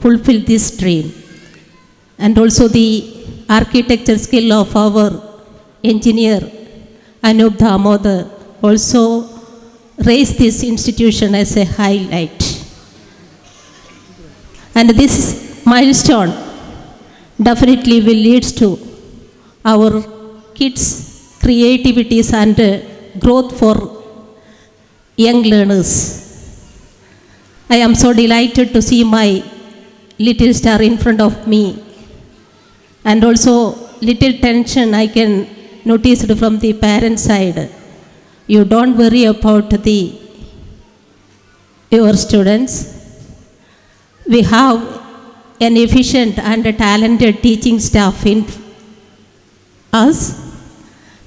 fulfill this dream. And also the architecture skill of our engineer Anup Damodar also raised this institution as a highlight. And this milestone definitely will lead to our kids' creativities and growth for young learners. I am so delighted to see my little star in front of me, and also little tension I can notice from the parent side. You don't worry about your students. We have an efficient and talented teaching staff in us,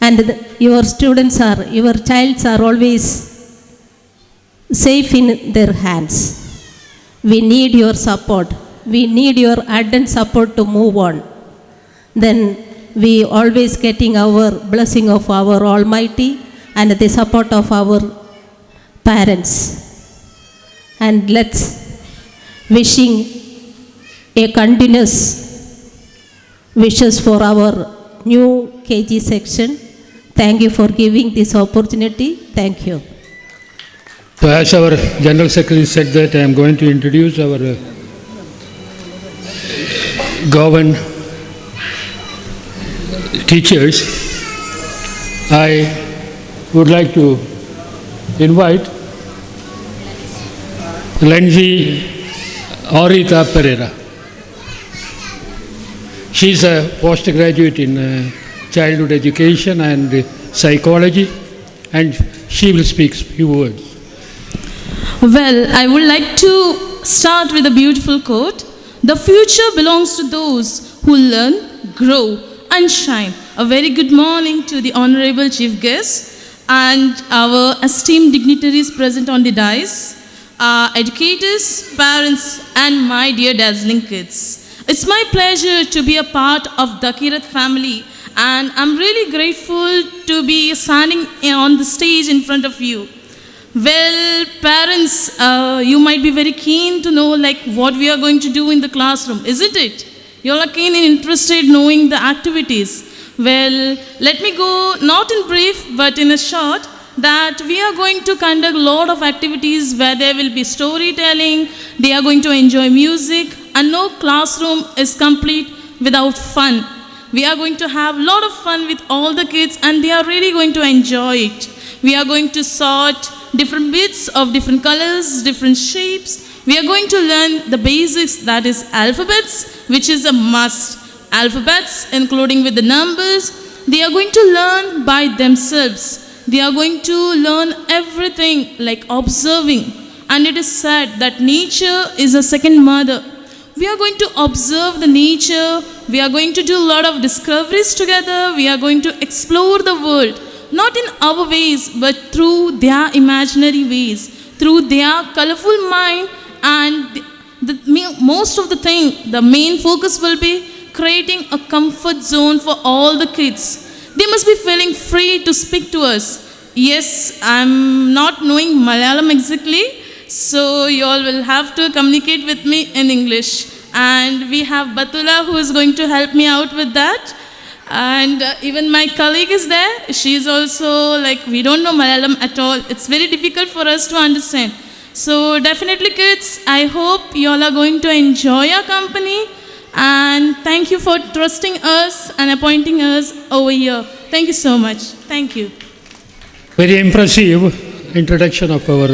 and your students are, your childs are always safe in their hands. We need your support. We need your ardent support to move on. Then we always getting our blessing of our Almighty and the support of our parents. And let's wishing a continuous wishes for our new KG section. Thank you for giving this opportunity. Thank you. So as our General Secretary said that I am going to introduce our government teachers, I would like to invite Lenzi Aurita Pereira. She is a postgraduate in childhood education and psychology, and she will speak a few words. Well, I would like to start with a beautiful quote. The future belongs to those who learn, grow, and shine. A very good morning to the Honorable Chief Guest and our esteemed dignitaries present on the dais, educators, parents, and my dear dazzling kids. It's my pleasure to be a part of Dakirat family, and I'm really grateful to be standing on the stage in front of you. Well, parents, you might be very keen to know what we are going to do in the classroom, isn't it? You all are keen and interested knowing the activities. Well, let me go not in brief but in a short that we are going to conduct a lot of activities where there will be storytelling, they are going to enjoy music, and no classroom is complete without fun. We are going to have a lot of fun with all the kids and they are really going to enjoy it. We are going to sort different bits of different colors, different shapes. We are going to learn the basics, that is alphabets, which is a must. Alphabets, including with the numbers, they are going to learn by themselves. They are going to learn everything like observing. And it is said that nature is a second mother. We are going to observe the nature. We are going to do a lot of discoveries together. We are going to explore the world. Not in our ways, but through their imaginary ways, through their colorful mind, and most of the main focus will be creating a comfort zone for all the kids. They must be feeling free to speak to us. Yes, I'm not knowing Malayalam exactly, so you all will have to communicate with me in English. And we have Batula who is going to help me out with that. And even my colleague is there. She is also we don't know Malayalam at all. It's very difficult for us to understand. So definitely kids, I hope you all are going to enjoy our company. And thank you for trusting us and appointing us over here. Thank you so much. Thank you. Very impressive introduction of our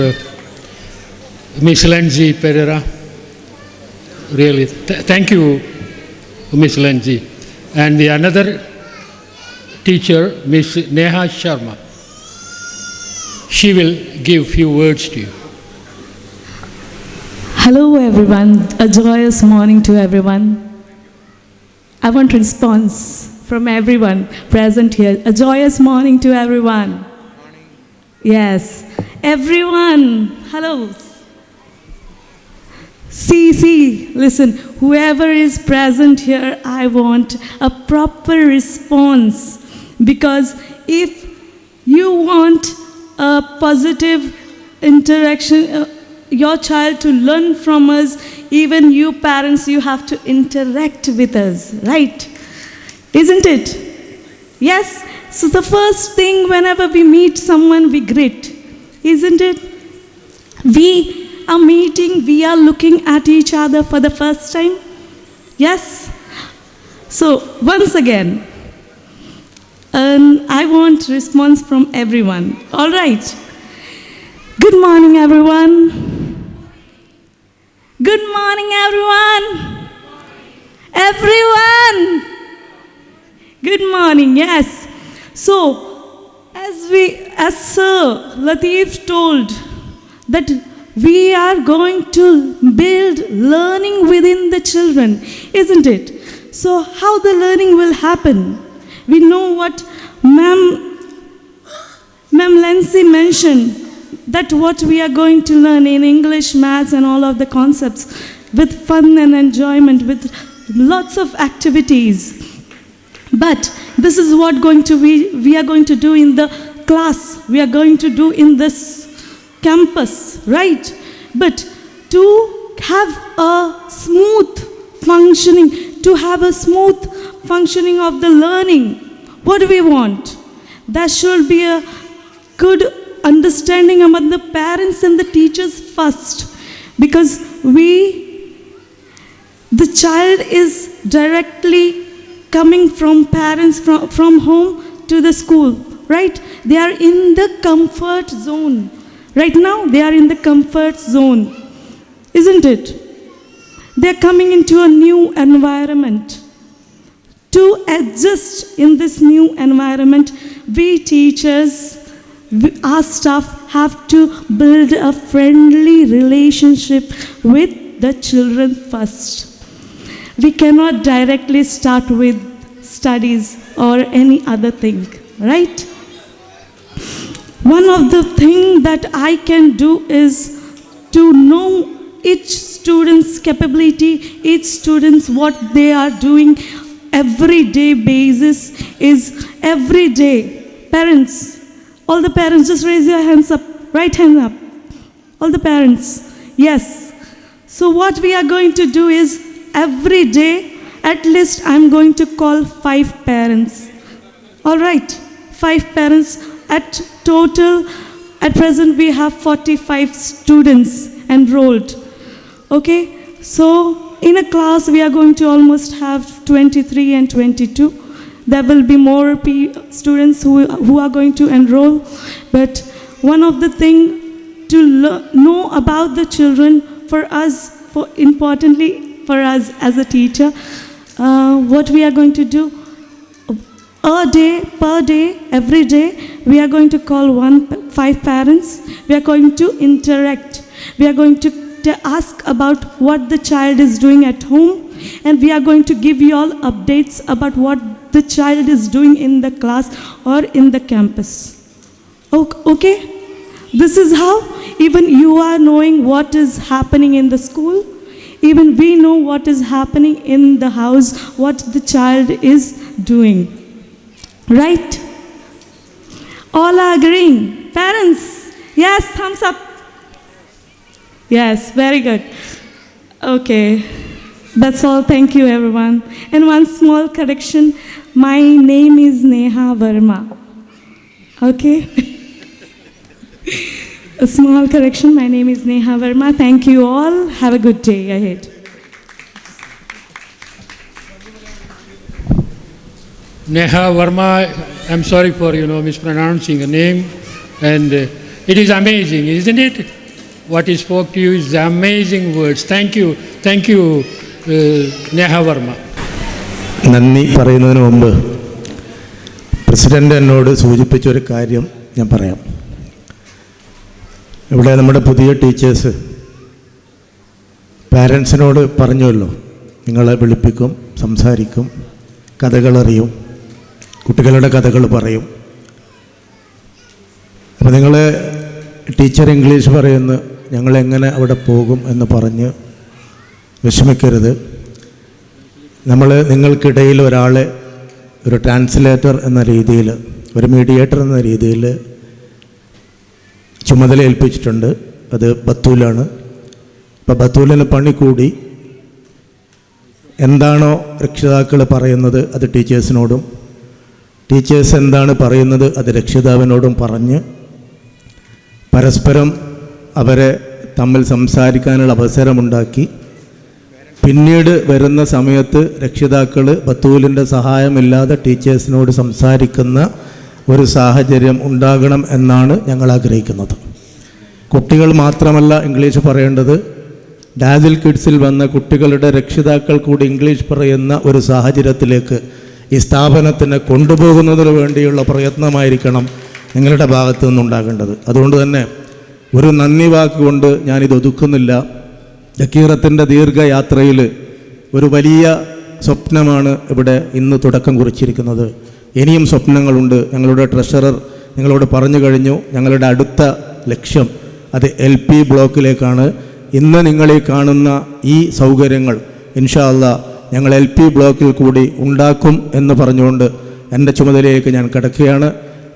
Miss Lenzi Pereira. Really, thank you, Miss Lenzi. And the another teacher, Miss Neha Sharma. She will give few words to you. Hello everyone, a joyous morning to everyone. I want a response from everyone present here. A joyous morning to everyone. Yes, everyone, hello. See, listen, whoever is present here, I want a proper response, because if you want a positive interaction, your child to learn from us, even you parents, you have to interact with us, right? Isn't it? Yes? So the first thing whenever we meet someone, we greet, isn't it? We are meeting, we are looking at each other for the first time. Yes? So once again, I want response from everyone. All right. Good morning, everyone. Good morning, everyone. Everyone. Good morning, yes. So, as Sir Latif told, that we are going to build learning within the children, isn't it? So, how the learning will happen? We know what Ma'am Lenzi mentioned, that what we are going to learn in English, maths, and all of the concepts with fun and enjoyment, with lots of activities. But this is what we are going to do in the class, we are going to do in this campus, right? But to have a smooth functioning, to have a smooth functioning of the learning, what do we want? There should be a good understanding among the parents and the teachers first, because the child is directly coming from parents, from home to the school, right? They are in the comfort zone. Right now, they are in the comfort zone, isn't it? They are coming into a new environment. To adjust in this new environment, we teachers, our staff have to build a friendly relationship with the children first. We cannot directly start with studies or any other thing, right? one of the things that I can do is to know each student's capability, each student's what they are doing everyday basis is every day. Parents, all the parents, just raise your hands up, right hand up. All the parents, yes. So what we are going to do is every day, at least I'm going to call 5 parents. All right, 5 parents at total. At present, we have 45 students enrolled. Okay, so in a class, we are going to almost have 23 and 22. There will be more students who are going to enroll. But one of the things to know about the children for us, importantly for us as a teacher, what we are going to do, per day, every day, we are going to call 5 parents. We are going to interact. We are going to ask about what the child is doing at home, and we are going to give you all updates about what the child is doing in the class or in the campus. Okay? This is how even you are knowing what is happening in the school. Even we know what is happening in the house, what the child is doing. Right? All are agreeing. Parents, yes, thumbs up. Yes, very good. Okay, that's all. Thank you, everyone. And one small correction. My name is Neha Verma. Okay? A small correction. My name is Neha Verma. Thank you all. Have a good day ahead. Neha Verma, I'm sorry for, mispronouncing a name. And it is amazing, isn't it? What he spoke to you is amazing words. Thank you, Neha Verma. നന്ദി പറയുന്നതിന് മുമ്പ് president എന്നോട് സൂചിപ്പിച്ചൊരു കാര്യം ഞാൻ പറയാം. ഇവിടെ നമ്മുടെ പുതിയ ടീച്ചേഴ്സ് പാരൻസിനോട് പറഞ്ഞുവല്ലോ, നിങ്ങളെ വിളിപ്പിക്കും, സംസാരിക്കും, കഥകളറിയും, കുട്ടികളുടെ കഥകൾ പറയും. അപ്പോൾ നിങ്ങൾ ടീച്ചർ ഇംഗ്ലീഷ് പറയുന്നു, ഞങ്ങളെങ്ങനെ അവിടെ പോകും എന്ന് പറഞ്ഞ് വിഷമിക്കരുത്. നമ്മൾ നിങ്ങൾക്കിടയിൽ ഒരാളെ ഒരു ട്രാൻസ്ലേറ്റർ എന്ന രീതിയിൽ, ഒരു മീഡിയേറ്റർ എന്ന രീതിയിൽ ചുമതല ഏൽപ്പിച്ചിട്ടുണ്ട്. അത് ബത്തൂലാണ്. അപ്പോൾ ബത്തൂലിന് പണി കൂടി എന്താണോ രക്ഷിതാക്കൾ പറയുന്നത് അത് ടീച്ചേഴ്സിനോടും, ടീച്ചേഴ്സ് എന്താണ് പറയുന്നത് അത് രക്ഷിതാവിനോടും പറഞ്ഞ് പരസ്പരം അവരെ തമ്മിൽ സംസാരിക്കാനുള്ള അവസരമുണ്ടാക്കി, പിന്നീട് വരുന്ന സമയത്ത് രക്ഷിതാക്കൾ ബത്തൂലിൻ്റെ സഹായമില്ലാതെ ടീച്ചേഴ്സിനോട് സംസാരിക്കുന്ന ഒരു സാഹചര്യം ഉണ്ടാകണം എന്നാണ് ഞങ്ങൾ ആഗ്രഹിക്കുന്നത്. കുട്ടികൾ മാത്രമല്ല ഇംഗ്ലീഷ് പറയേണ്ടത്, ഡാസിൽ കിഡ്സിൽ വന്ന കുട്ടികളുടെ രക്ഷിതാക്കൾ കൂടി ഇംഗ്ലീഷ് പറയുന്ന ഒരു സാഹചര്യത്തിലേക്ക് ഈ സ്ഥാപനത്തിനെ കൊണ്ടുപോകുന്നതിന് വേണ്ടിയുള്ള പ്രയത്നമായിരിക്കണം നിങ്ങളുടെ ഭാഗത്തു നിന്നുണ്ടാകേണ്ടത്. അതുകൊണ്ട് തന്നെ ഒരു നന്ദി വാക്കുകൊണ്ട് ഞാനിത് ഒതുക്കുന്നില്ല. ദക്കീറത്തിൻ്റെ ദീർഘയാത്രയിൽ ഒരു വലിയ സ്വപ്നമാണ് ഇവിടെ ഇന്ന് തുടക്കം കുറിച്ചിരിക്കുന്നത്. ഇനിയും സ്വപ്നങ്ങളുണ്ട്. ഞങ്ങളുടെ ട്രഷറർ നിങ്ങളോട് പറഞ്ഞു കഴിഞ്ഞു, ഞങ്ങളുടെ അടുത്ത ലക്ഷ്യം അത് LP ബ്ലോക്കിലേക്കാണ്. ഇന്ന് നിങ്ങളീ കാണുന്ന ഈ സൗകര്യങ്ങൾ ഇൻഷാ അല്ലാഹ് ഞങ്ങൾ LP ബ്ലോക്കിൽ കൂടി ഉണ്ടാക്കും എന്ന് പറഞ്ഞുകൊണ്ട് എൻ്റെ ചുമതലയിലേക്ക് ഞാൻ കിടക്കുകയാണ്.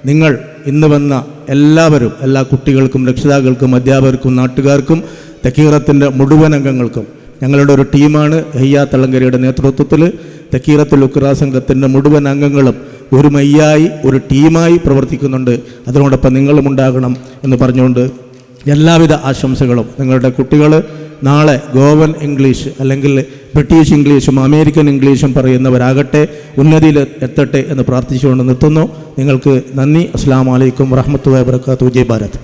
നിങ്ങൾ ഇന്ന് വന്ന എല്ലാവരും, എല്ലാ കുട്ടികൾക്കും, രക്ഷിതാക്കൾക്കും, അധ്യാപകർക്കും, നാട്ടുകാർക്കും, തക്കീറത്തിൻ്റെ മുഴുവൻ അംഗങ്ങൾക്കും, ഞങ്ങളുടെ ഒരു ടീമാണ് ഹയ്യ തളങ്കരയുടെ നേതൃത്വത്തിൽ തക്കീറത്തുൽ ഉഖ്റ സംഘത്തിൻ്റെ മുഴുവൻ അംഗങ്ങളും ഒരു മയ്യായി, ഒരു ടീമായി പ്രവർത്തിക്കുന്നുണ്ട്. അതിനോടൊപ്പം നിങ്ങളും ഉണ്ടാകണം എന്ന് പറഞ്ഞുകൊണ്ട് എല്ലാവിധ ആശംസകളും. നിങ്ങളുടെ കുട്ടികൾ നാളെ ഗോവൻ ഇംഗ്ലീഷ് അല്ലെങ്കിൽ ബ്രിട്ടീഷ് ഇംഗ്ലീഷും അമേരിക്കൻ ഇംഗ്ലീഷും പറയുന്നവരാകട്ടെ, ഉന്നതിയിൽ എത്തട്ടെ എന്ന് പ്രാർത്ഥിച്ചുകൊണ്ട് നിർത്തുന്നു. നിങ്ങൾക്ക് നന്ദി. അസ്സലാമു അലൈക്കും വറഹ്മത്തുള്ളാഹി വബറകാതുഹു. ജയ് ഭാരത്.